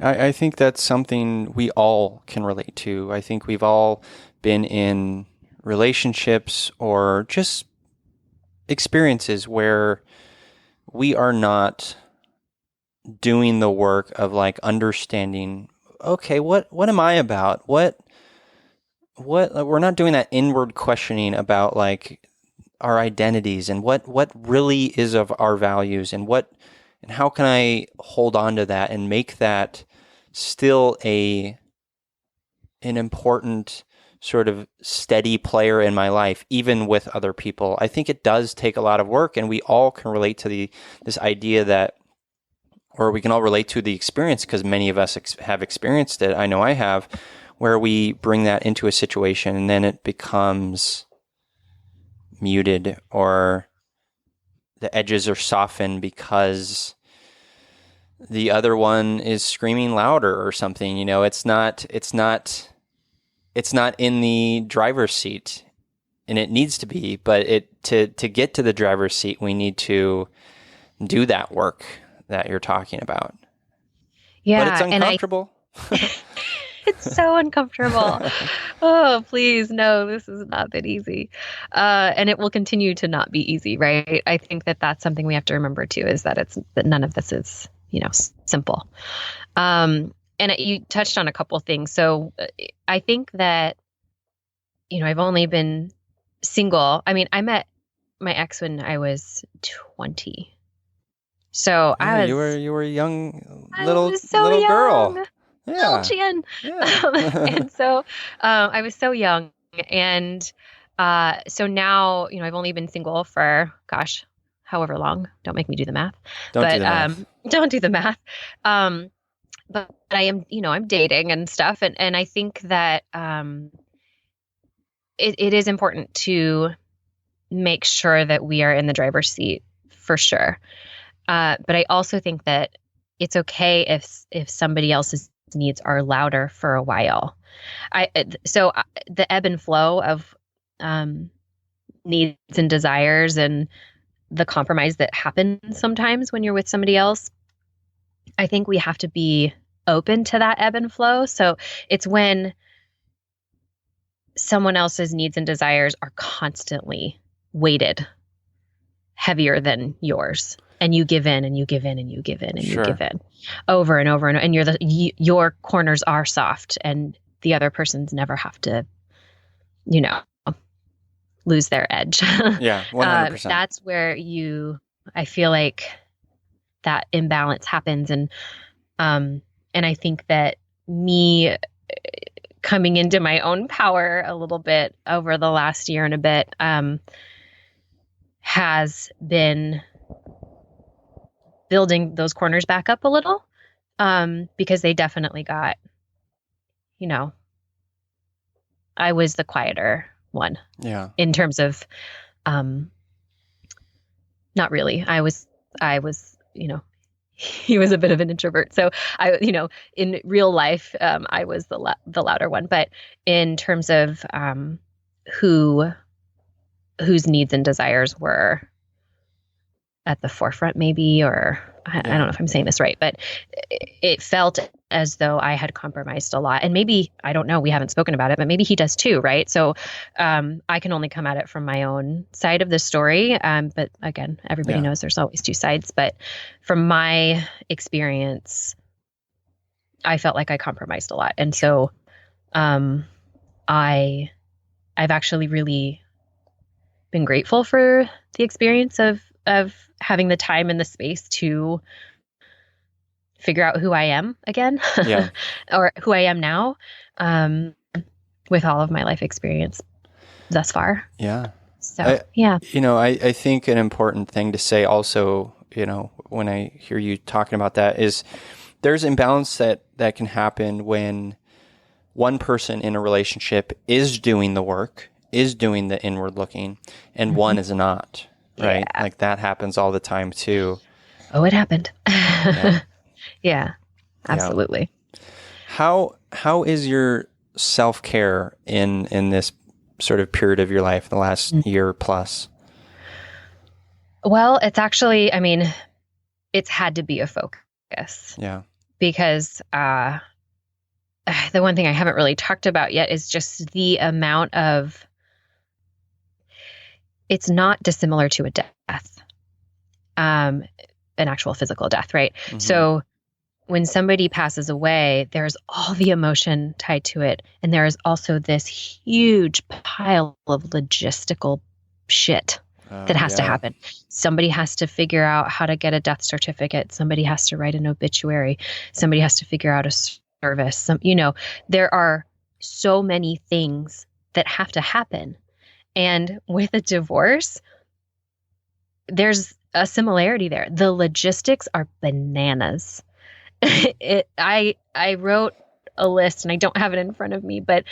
Speaker 2: I think that's something we all can relate to. I think we've all been in relationships or just experiences where we are not doing the work of like understanding, okay, what am I about? What we're not doing that inward questioning about like our identities and what really is of our values and how can I hold on to that and make that still an important sort of steady player in my life, even with other people. I think it does take a lot of work, and we all can relate to this idea that, or we can all relate to the experience because many of us have experienced it. I know I have, where we bring that into a situation and then it becomes muted or the edges are softened because the other one is screaming louder or something. It's not in the driver's seat, and it needs to be, but to get to the driver's seat, we need to do that work that you're talking about.
Speaker 4: Yeah.
Speaker 2: But it's uncomfortable.
Speaker 4: It's so uncomfortable. Oh, please. No, this has not been easy. And it will continue to not be easy, right? I think that that's something we have to remember too, is that that none of this is, simple. And you touched on a couple things. So I think that, I've only been single. I mean, I met my ex when I was 20. So
Speaker 2: yeah, you were a young
Speaker 4: little
Speaker 2: young.
Speaker 4: Girl.
Speaker 2: Yeah.
Speaker 4: Little chin.
Speaker 2: Yeah.
Speaker 4: And so I was so young. And so now, I've only been single for, gosh, however long. Don't make me do the math.
Speaker 2: Don't do the math.
Speaker 4: But I am, I'm dating and stuff. And I think that it is important to make sure that we are in the driver's seat for sure. But I also think that it's okay if somebody else is needs are louder for a while. The ebb and flow of needs and desires and the compromise that happens sometimes when you're with somebody else, I think we have to be open to that ebb and flow. So it's when someone else's needs and desires are constantly weighted heavier than yours, and you give in and you give in and you give in and you give in over and over, and your corners are soft and the other person's never have to, lose their edge.
Speaker 2: Yeah, 100%.
Speaker 4: That's where I feel like that imbalance happens. And I think that me coming into my own power a little bit over the last year and a bit has been building those corners back up a little, because they definitely got, I was the quieter one.
Speaker 2: Yeah.
Speaker 4: In terms of, not really. I was, he was a bit of an introvert. So in real life, I was the louder one. But in terms of whose needs and desires were at the forefront, maybe, or I don't know if I'm saying this right, but it felt as though I had compromised a lot. And maybe, I don't know, we haven't spoken about it, but maybe he does too, right? So I can only come at it from my own side of the story. But again, everybody knows there's always two sides. But from my experience, I felt like I compromised a lot. And so I've actually really been grateful for the experience of having the time and the space to figure out who I am again, or who I am now, with all of my life experience thus far.
Speaker 2: Yeah.
Speaker 4: So,
Speaker 2: I think an important thing to say also, when I hear you talking about that, is there's imbalance that can happen when one person in a relationship is doing the work, is doing the inward looking, and one is not. Right?
Speaker 4: Yeah.
Speaker 2: Like that happens all the time too.
Speaker 4: Oh, it happened. Yeah, absolutely.
Speaker 2: Yeah. How is your self-care in this sort of period of your life, the last year plus?
Speaker 4: Well, it's actually, it's had to be a focus.
Speaker 2: Yeah.
Speaker 4: Because the one thing I haven't really talked about yet is just the amount of, it's not dissimilar to a death, an actual physical death, right? Mm-hmm. So when somebody passes away, there's all the emotion tied to it. And there is also this huge pile of logistical shit that has to happen. Somebody has to figure out how to get a death certificate. Somebody has to write an obituary. Somebody has to figure out a service. There are so many things that have to happen. And with a divorce, there's a similarity there. The logistics are bananas. I wrote a list, and I don't have it in front of me, but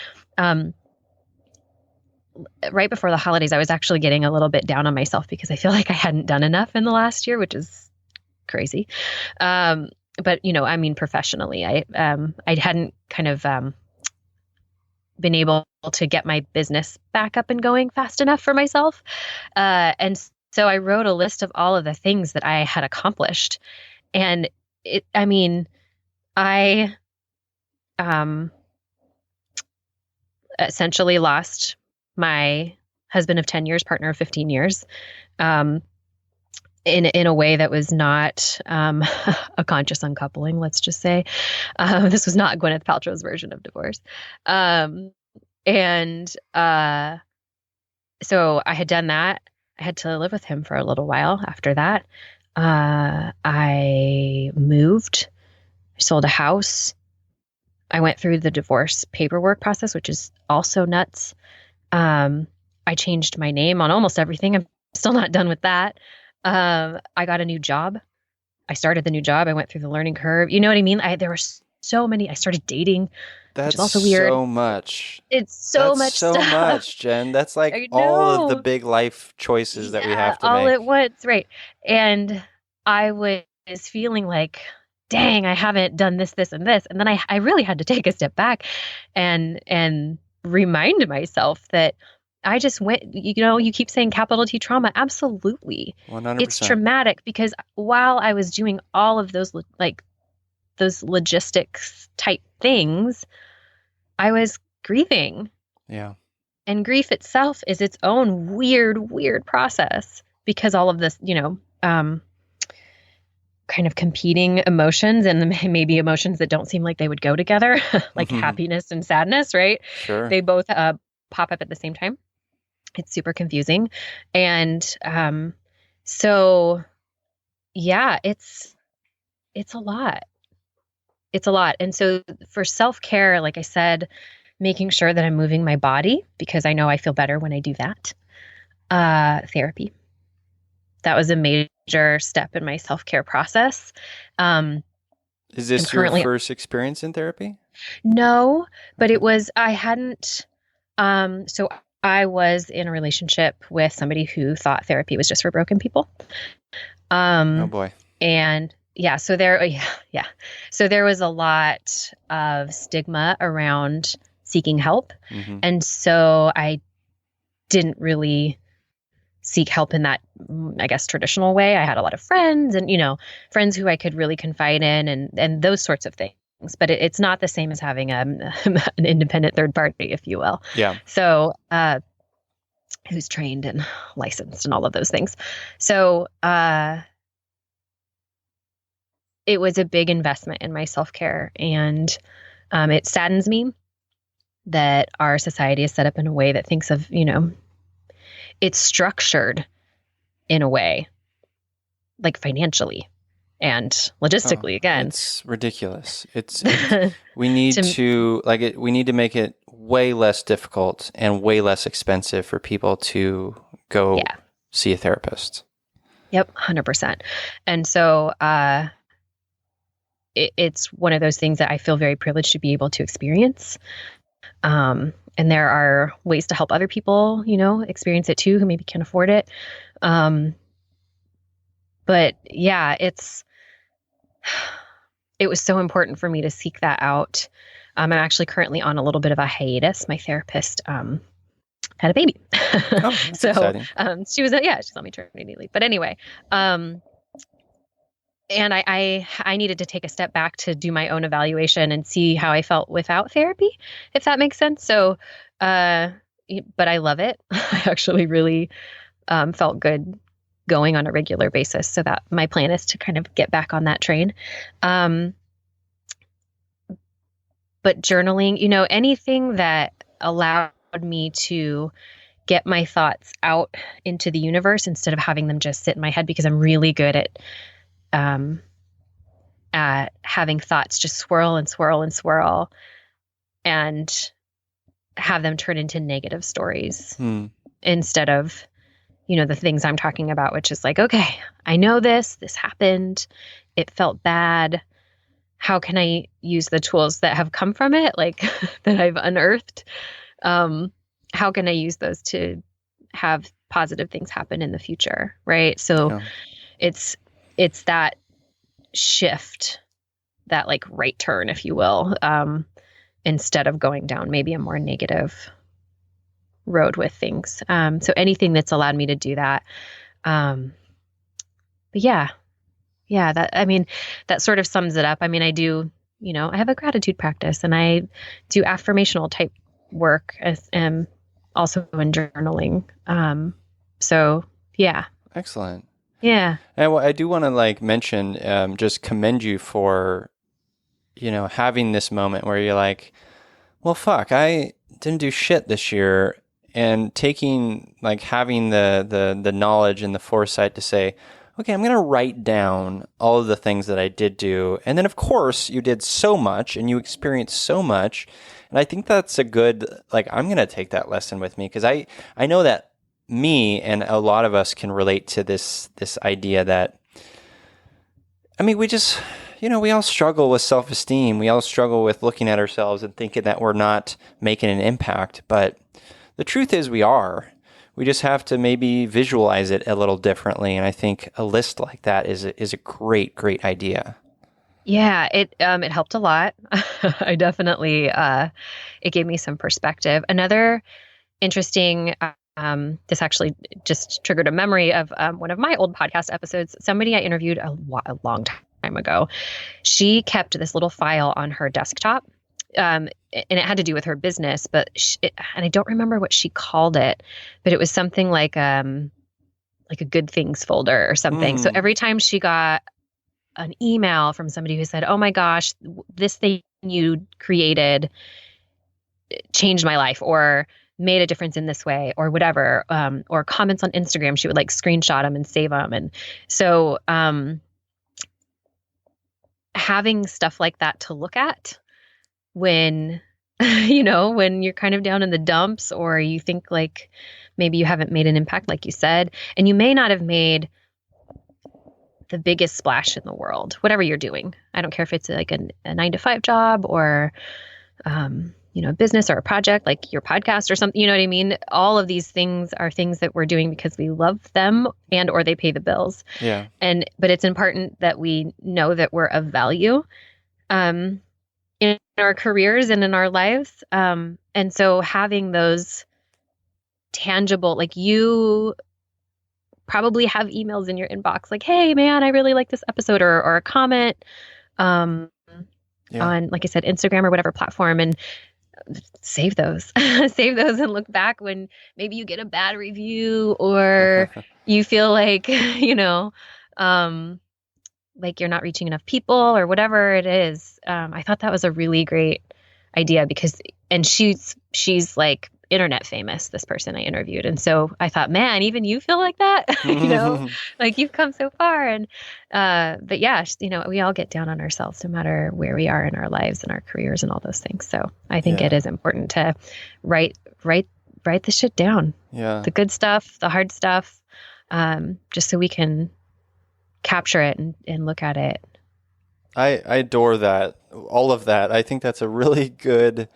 Speaker 4: right before the holidays, I was actually getting a little bit down on myself because I feel like I hadn't done enough in the last year, which is crazy. But professionally, I hadn't kind of been able to get my business back up and going fast enough for myself. And so I wrote a list of all of the things that I had accomplished. And I essentially lost my husband of 10 years, partner of 15 years, in a way that was not a conscious uncoupling, let's just say. This was not Gwyneth Paltrow's version of divorce. So I had done that. I had to live with him for a little while after that. I moved, sold a house. I went through the divorce paperwork process, which is also nuts. I changed my name on almost everything. I'm still not done with that. I got a new job. I started the new job. I went through the learning curve. You know what I mean? There were so many. I started dating.
Speaker 2: That's
Speaker 4: which is also weird.
Speaker 2: So much.
Speaker 4: It's so much
Speaker 2: so
Speaker 4: stuff.
Speaker 2: much, Jen. That's like all of the big life choices that we have to
Speaker 4: all
Speaker 2: make.
Speaker 4: at once, right? And I was feeling like dang, I haven't done this, this, and this. And then I really had to take a step back and remind myself that I just went, you keep saying capital T trauma. Absolutely.
Speaker 2: 100%.
Speaker 4: It's traumatic because while I was doing all of those, those logistics type things, I was grieving.
Speaker 2: Yeah.
Speaker 4: And grief itself is its own weird process because all of this, kind of competing emotions and maybe emotions that don't seem like they would go together, like happiness and sadness, right?
Speaker 2: Sure.
Speaker 4: They both pop up at the same time. It's super confusing. And so, yeah, it's a lot. It's a lot. And so for self-care, like I said, making sure that I'm moving my body because I know I feel better when I do that. Therapy. That was a major step in my self-care process.
Speaker 2: Is this your first experience in therapy?
Speaker 4: No, but it was, I hadn't, so I was in a relationship with somebody who thought therapy was just for broken people.
Speaker 2: Oh boy.
Speaker 4: And so there was a lot of stigma around seeking help. And so I didn't really seek help in that, I guess, traditional way. I had a lot of friends and, friends who I could really confide in and those sorts of things. But it's not the same as having an independent third party, if you will.
Speaker 2: Yeah.
Speaker 4: So, who's trained and licensed and all of those things. So, it was a big investment in my self-care. And it saddens me that our society is set up in a way that thinks of, it's structured in a way, like financially and logistically. Again,
Speaker 2: it's ridiculous. We need we need to make it way less difficult and way less expensive for people to go see a therapist.
Speaker 4: Yep, 100%. And so it's one of those things that I feel very privileged to be able to experience. And there are ways to help other people, experience it too, who maybe can't afford it. But yeah, it was so important for me to seek that out. I'm actually currently on a little bit of a hiatus. My therapist, had a baby.
Speaker 2: Oh, that's exciting.
Speaker 4: She was on maternity leave. But anyway, and I needed to take a step back to do my own evaluation and see how I felt without therapy, if that makes sense. So, but I love it. I actually really felt good going on a regular basis. So that my plan is to kind of get back on that train. But journaling, anything that allowed me to get my thoughts out into the universe instead of having them just sit in my head, because I'm really good at having thoughts just swirl and swirl and swirl and have them turn into negative stories instead of, the things I'm talking about, which is like, okay, I know this happened. It felt bad. How can I use the tools that have come from it? Like that I've unearthed. How can I use those to have positive things happen in the future? Right. So it's that shift, that like right turn, if you will, instead of going down maybe a more negative road with things. So anything that's allowed me to do that. But that sort of sums it up. I mean, I do, I have a gratitude practice and I do affirmational type work and also in journaling. So yeah.
Speaker 2: Excellent.
Speaker 4: Yeah.
Speaker 2: And I do want to mention, just commend you for, having this moment where you're like, well, fuck, I didn't do shit this year. And taking, having the knowledge and the foresight to say, okay, I'm going to write down all of the things that I did do. And then, of course, you did so much and you experienced so much. And I think that's a good, I'm going to take that lesson with me because I know that me and a lot of us can relate to this idea that, we just, we all struggle with self-esteem. We all struggle with looking at ourselves and thinking that we're not making an impact. But the truth is we are. We just have to maybe visualize it a little differently. And I think a list like that is a great, great idea.
Speaker 4: Yeah, it helped a lot. I definitely it gave me some perspective. Another interesting this actually just triggered a memory of one of my old podcast episodes. Somebody I interviewed a long time ago. She kept this little file on her desktop. And it had to do with her business, but and I don't remember what she called it, but it was something like a good things folder or something. So every time she got an email from somebody who said, "Oh my gosh, this thing you created changed my life," or made a difference in this way, or whatever, or comments on Instagram, she would like screenshot them and save them. And so having stuff like that to look at when, when you're kind of down in the dumps, or you think like maybe you haven't made an impact, like you said, and you may not have made the biggest splash in the world, whatever you're doing. I don't care if it's like a 9-to-5 job or, a business or a project like your podcast or something, you know what I mean? All of these things are things that we're doing because we love them and, or they pay the bills.
Speaker 2: Yeah.
Speaker 4: But it's important that we know that we're of value, in our careers and in our lives. And so having those tangible, like you probably have emails in your inbox like, "Hey man, I really like this episode," or a comment on, like I said, Instagram or whatever platform, and save those, save those and look back when maybe you get a bad review or you feel like, like you're not reaching enough people or whatever it is. I thought that was a really great idea and she's like internet famous, this person I interviewed. And so I thought, man, even you feel like that, like you've come so far. And, but yeah, we all get down on ourselves no matter where we are in our lives and our careers and all those things. So I think it is important to write the shit down.
Speaker 2: Yeah.
Speaker 4: The good stuff, the hard stuff, just so we can capture it and look at it.
Speaker 2: I adore that. All of that. I think that's a really good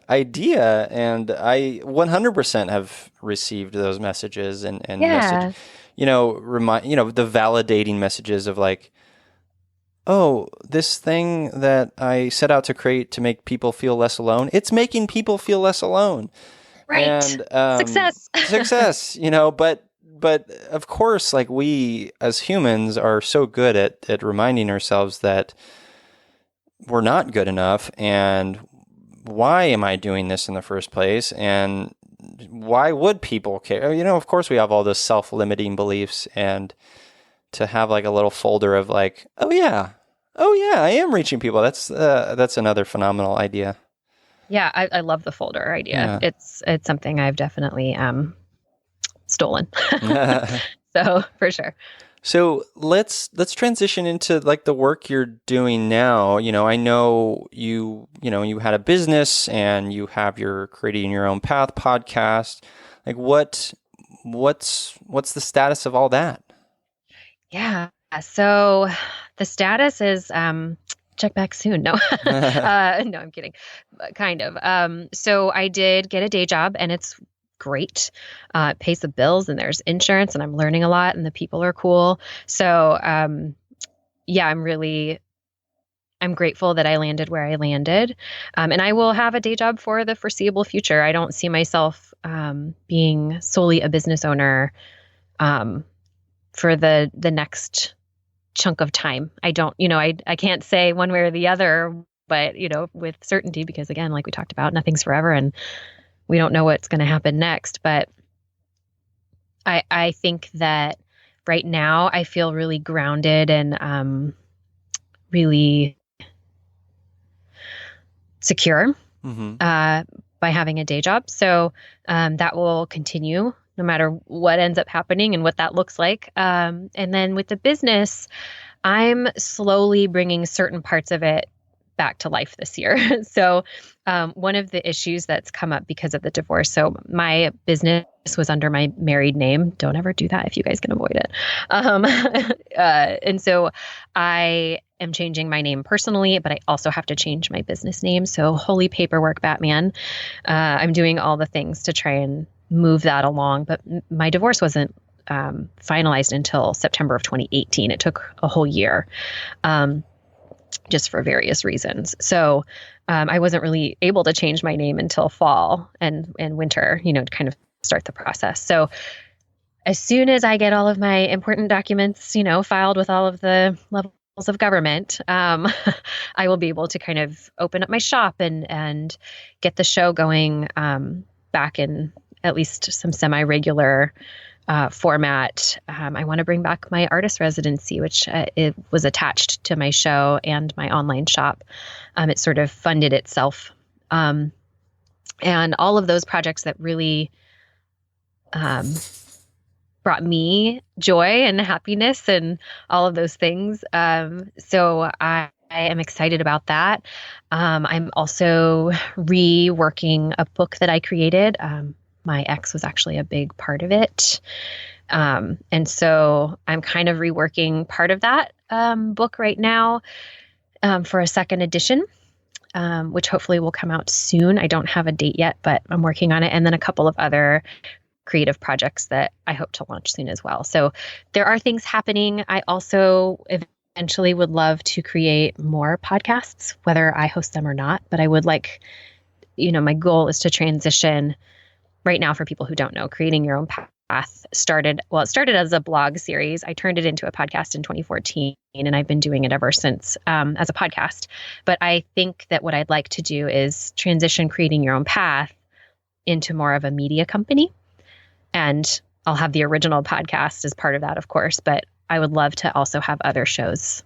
Speaker 2: idea, and I 100% have received those messages and the validating messages of like, oh, this thing that I set out to create to make people feel less alone, it's making people feel less alone.
Speaker 4: Right.
Speaker 2: And success, but of course, like we as humans are so good at reminding ourselves that we're not good enough, and why am I doing this in the first place? And why would people care? Of course we have all those self-limiting beliefs, and to have like a little folder of like, oh yeah, I am reaching people. That's another phenomenal idea.
Speaker 4: Yeah. I love the folder idea. Yeah. It's something I've definitely, stolen. So for sure.
Speaker 2: So let's transition into like the work you're doing now. I know you had a business and you have your Creating Your Own Path podcast. Like what's the status of all that?
Speaker 4: Yeah. So the status is check back soon. No, no, I'm kidding. Kind of. So I did get a day job, and it's great. It pays the bills, and there's insurance, and I'm learning a lot, and the people are cool. So, I'm grateful that I landed where I landed. And I will have a day job for the foreseeable future. I don't see myself, being solely a business owner, for the next chunk of time. I don't, I can't say one way or the other, but, with certainty, because again, like we talked about, nothing's forever, and we don't know what's going to happen next. But I think that right now I feel really grounded and really secure by having a day job. So that will continue no matter what ends up happening and what that looks like. And then with the business, I'm slowly bringing certain parts of it back to life this year. So one of the issues that's come up because of the divorce. So my business was under my married name. Don't ever do that if you guys can avoid it. And so I am changing my name personally, but I also have to change my business name. So holy paperwork, Batman. I'm doing all the things to try and move that along. But my divorce wasn't finalized until September of 2018. It took a whole year. just for various reasons. So I wasn't really able to change my name until fall and winter, to kind of start the process. So as soon as I get all of my important documents, filed with all of the levels of government, I will be able to kind of open up my shop and get the show going back in at least some semi-regular format. I want to bring back my artist residency, which it was attached to my show and my online shop. It sort of funded itself. And all of those projects that really brought me joy and happiness and all of those things. So I am excited about that. I'm also reworking a book that I created. My ex was actually a big part of it. And so I'm kind of reworking part of that book right now for a second edition, which hopefully will come out soon. I don't have a date yet, but I'm working on it. And then a couple of other creative projects that I hope to launch soon as well. So there are things happening. I also eventually would love to create more podcasts, whether I host them or not. But I would like, my goal is to transition. Right now, for people who don't know, Creating Your Own Path started as a blog series. I turned it into a podcast in 2014, and I've been doing it ever since as a podcast. But I think that what I'd like to do is transition Creating Your Own Path into more of a media company. And I'll have the original podcast as part of that, of course, but I would love to also have other shows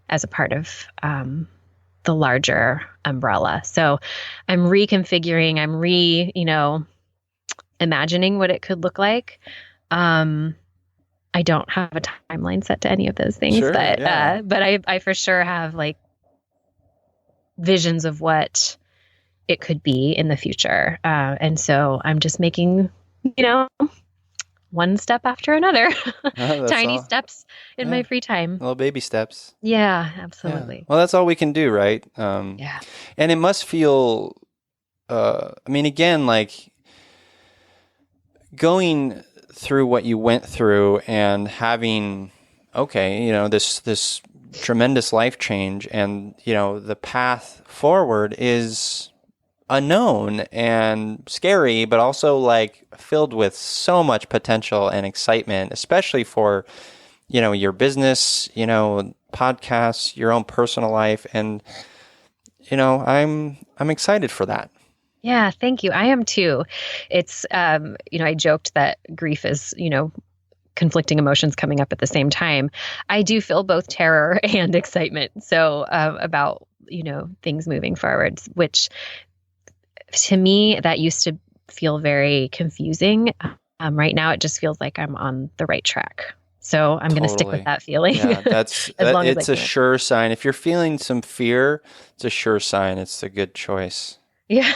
Speaker 4: as a part of the larger umbrella. So I'm reconfiguring, imagining what it could look like. I don't have a timeline set to any of those things,
Speaker 2: Sure,
Speaker 4: but
Speaker 2: yeah.
Speaker 4: I for sure have like visions of what it could be in the future. And so I'm just making, one step after another, tiny steps in my free time.
Speaker 2: Little baby steps.
Speaker 4: Yeah, absolutely.
Speaker 2: Yeah. Well, that's all we can do, right?
Speaker 4: Yeah.
Speaker 2: And it must feel, again, like going through what you went through and having, this tremendous life change, and, the path forward is unknown and scary, but also like filled with so much potential and excitement, especially for, your business, podcasts, your own personal life. And, I'm excited for that.
Speaker 4: Yeah, thank you. I am too. It's, I joked that grief is, conflicting emotions coming up at the same time. I do feel both terror and excitement. So about, things moving forwards, which to me, that used to feel very confusing. Right now, it just feels like I'm on the right track. So I'm going to stick with that feeling.
Speaker 2: Yeah, it's a sure sign. If you're feeling some fear, it's a sure sign. It's a good choice.
Speaker 4: Yeah.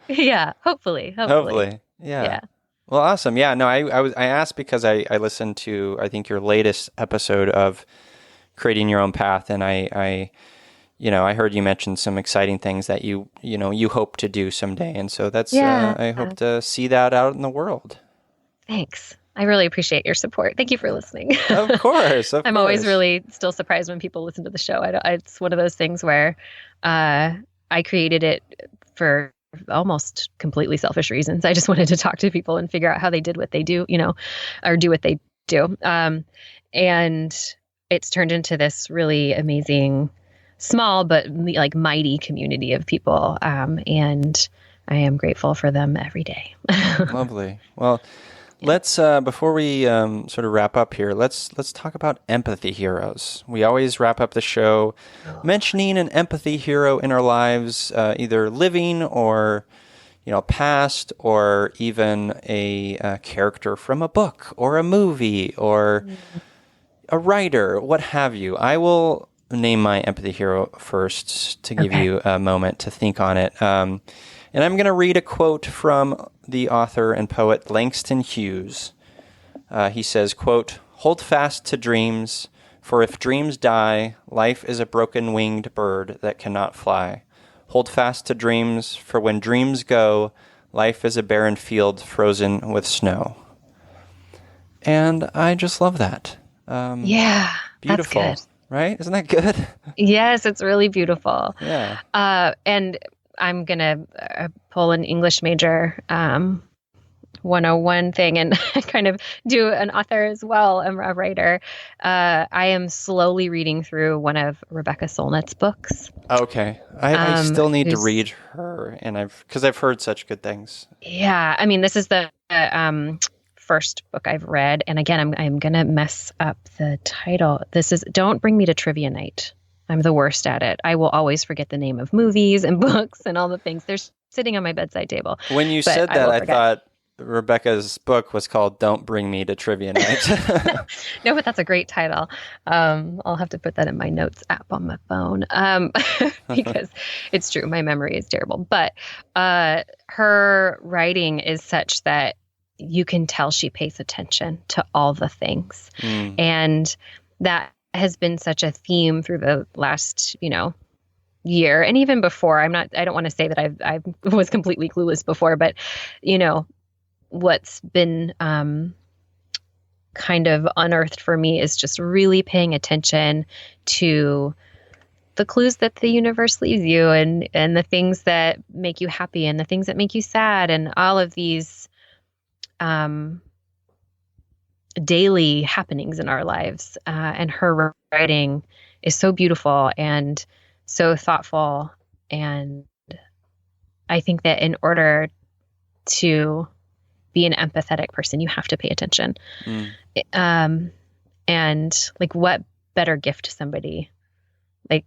Speaker 4: Yeah. Hopefully.
Speaker 2: Yeah. Well, awesome. Yeah. No, I asked because I listened to, I think, your latest episode of Creating Your Own Path, and I heard you mention some exciting things that you hope to do someday. And so that's, I hope to see that out in the world.
Speaker 4: Thanks. I really appreciate your support. Thank you for listening.
Speaker 2: Of course.
Speaker 4: I'm always really still surprised when people listen to the show. It's one of those things where I created it for almost completely selfish reasons. I just wanted to talk to people and figure out how they did what they do, or do what they do. And it's turned into this really amazing, small but like mighty community of people, and I am grateful for them every day.
Speaker 2: Lovely. Well, let's before we sort of wrap up here, let's talk about empathy heroes. We always wrap up the show mentioning an empathy hero in our lives, either living or past, or even a character from a book or a movie or a writer, what have you. I will name my empathy hero first to give you a moment to think on it. And I'm going to read a quote from the author and poet Langston Hughes. He says, quote, "Hold fast to dreams, for if dreams die, life is a broken-winged bird that cannot fly. Hold fast to dreams, for when dreams go, life is a barren field frozen with snow." And I just love that.
Speaker 4: Yeah,
Speaker 2: Beautiful.
Speaker 4: that's good.
Speaker 2: right? Isn't that good?
Speaker 4: Yes, it's really beautiful.
Speaker 2: Yeah.
Speaker 4: And I'm going to pull an English major 101 thing and kind of do an author as well. I'm a writer. I am slowly reading through one of Rebecca Solnit's books.
Speaker 2: Okay. I still need to
Speaker 4: who's-
Speaker 2: read her, and because I've heard such good things.
Speaker 4: Yeah, I mean, this is the first book I've read, and again, I'm gonna mess up the title. This is Don't Bring Me to Trivia Night. I'm the worst at it. I will always forget the name of movies and books and all the things. They're sitting on my bedside table.
Speaker 2: When you said that, I thought Rebecca's book was called Don't Bring Me to Trivia Night.
Speaker 4: No, but that's a great title. I'll have to put that in my notes app on my phone because it's true. My memory is terrible. But her writing is such that you can tell she pays attention to all the things. And that has been such a theme through the last, year. And even before, I don't want to say that I was completely clueless before, but, what's been kind of unearthed for me is just really paying attention to the clues that the universe leaves you and the things that make you happy and the things that make you sad and all of these daily happenings in our lives. And her writing is so beautiful and so thoughtful. And I think that in order to be an empathetic person, you have to pay attention. And like, what better gift to somebody? Like,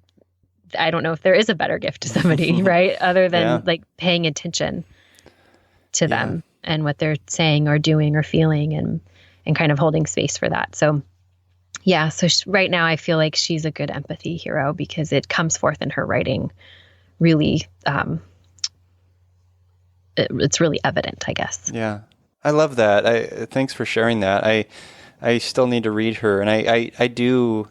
Speaker 4: I don't know if there is a better gift to somebody, right? Other than like paying attention to them and what they're saying or doing or feeling and kind of holding space for that. So yeah, so right now I feel like she's a good empathy hero because it comes forth in her writing really, it's really evident, I guess.
Speaker 2: Yeah. I love that. Thanks for sharing that. I still need to read her, and I do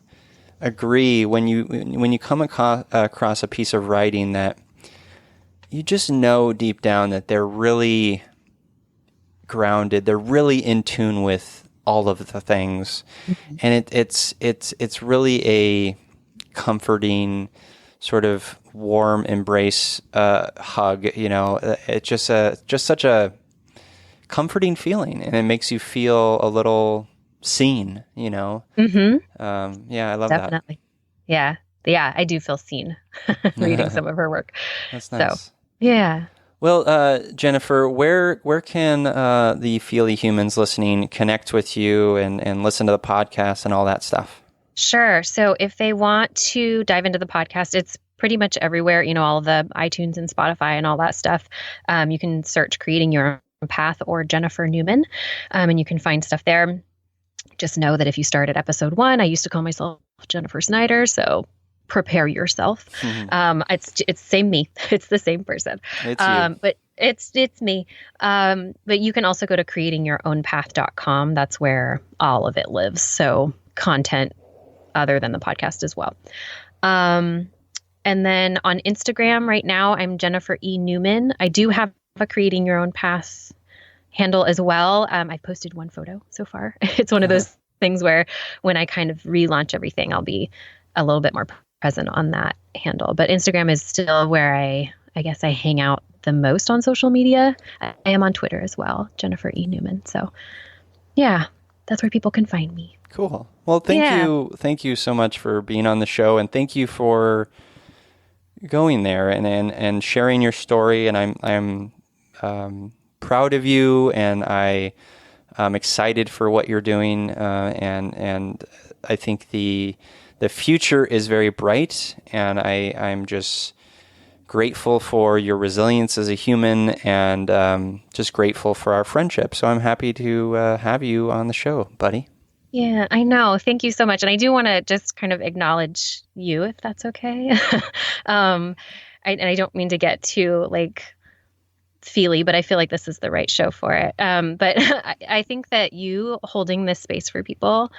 Speaker 2: agree when you come across a piece of writing that you just know deep down that they're really grounded, they're really in tune with all of the things, and it's really a comforting sort of warm embrace hug. It's just such a comforting feeling, and it makes you feel a little seen,
Speaker 4: Mm-hmm.
Speaker 2: I love that.
Speaker 4: Definitely. Yeah, I do feel seen reading some of her work.
Speaker 2: That's nice.
Speaker 4: So, yeah.
Speaker 2: Well, Jennifer, where can the Feely humans listening connect with you and listen to the podcast and all that stuff?
Speaker 4: Sure. So if they want to dive into the podcast, it's pretty much everywhere, all the iTunes and Spotify and all that stuff. You can search Creating Your Own Path or Jennifer Newman, and you can find stuff there. Just know that if you start at episode 1, I used to call myself Jennifer Snyder, so prepare yourself. It's same me. It's the same person.
Speaker 2: It's you.
Speaker 4: But it's me. But you can also go to creatingyourownpath.com. That's where all of it lives. So content other than the podcast as well. And then on Instagram right now, I'm Jennifer E. Newman. I do have a Creating Your Own Path handle as well. I've posted one photo so far. It's one of those things where when I kind of relaunch everything, I'll be a little bit more present on that handle. But Instagram is still where I guess I hang out the most on social media. I am on Twitter as well, Jennifer E. Newman. So yeah, that's where people can find me.
Speaker 2: Cool. Well, thank you so much for being on the show, and thank you for going there and sharing your story. And I'm proud of you, and I'm excited for what you're doing, and I think the future is very bright, and I'm just grateful for your resilience as a human, and just grateful for our friendship. So I'm happy to have you on the show, buddy.
Speaker 4: Yeah, I know. Thank you so much. And I do want to just kind of acknowledge you, if that's okay. And I don't mean to get too feely, but I feel like this is the right show for it. But I think that you holding this space for people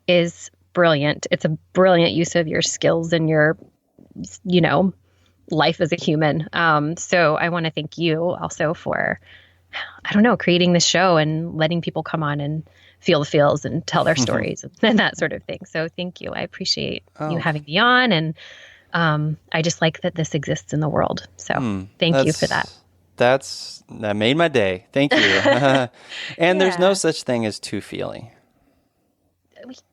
Speaker 4: is brilliant. It's a brilliant use of your skills and your, life as a human. So I want to thank you also for, creating this show and letting people come on and feel the feels and tell their stories and that sort of thing. So thank you. I appreciate you having me on. And I just like that this exists in the world. So thank you for that.
Speaker 2: That made my day. Thank you. And there's no such thing as too feely.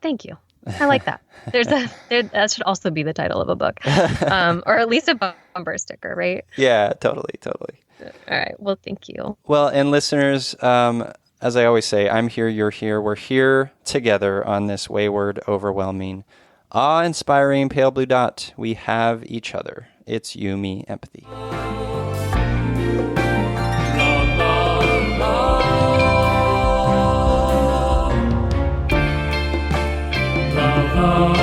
Speaker 4: Thank you. I like that. That should also be the title of a book, or at least a bumper sticker, right?
Speaker 2: Yeah, totally.
Speaker 4: All right. Well, thank you.
Speaker 2: Well, and listeners, as I always say, I'm here, you're here. We're here together on this wayward, overwhelming, awe-inspiring pale blue dot. We have each other. It's you, me, empathy.
Speaker 3: love.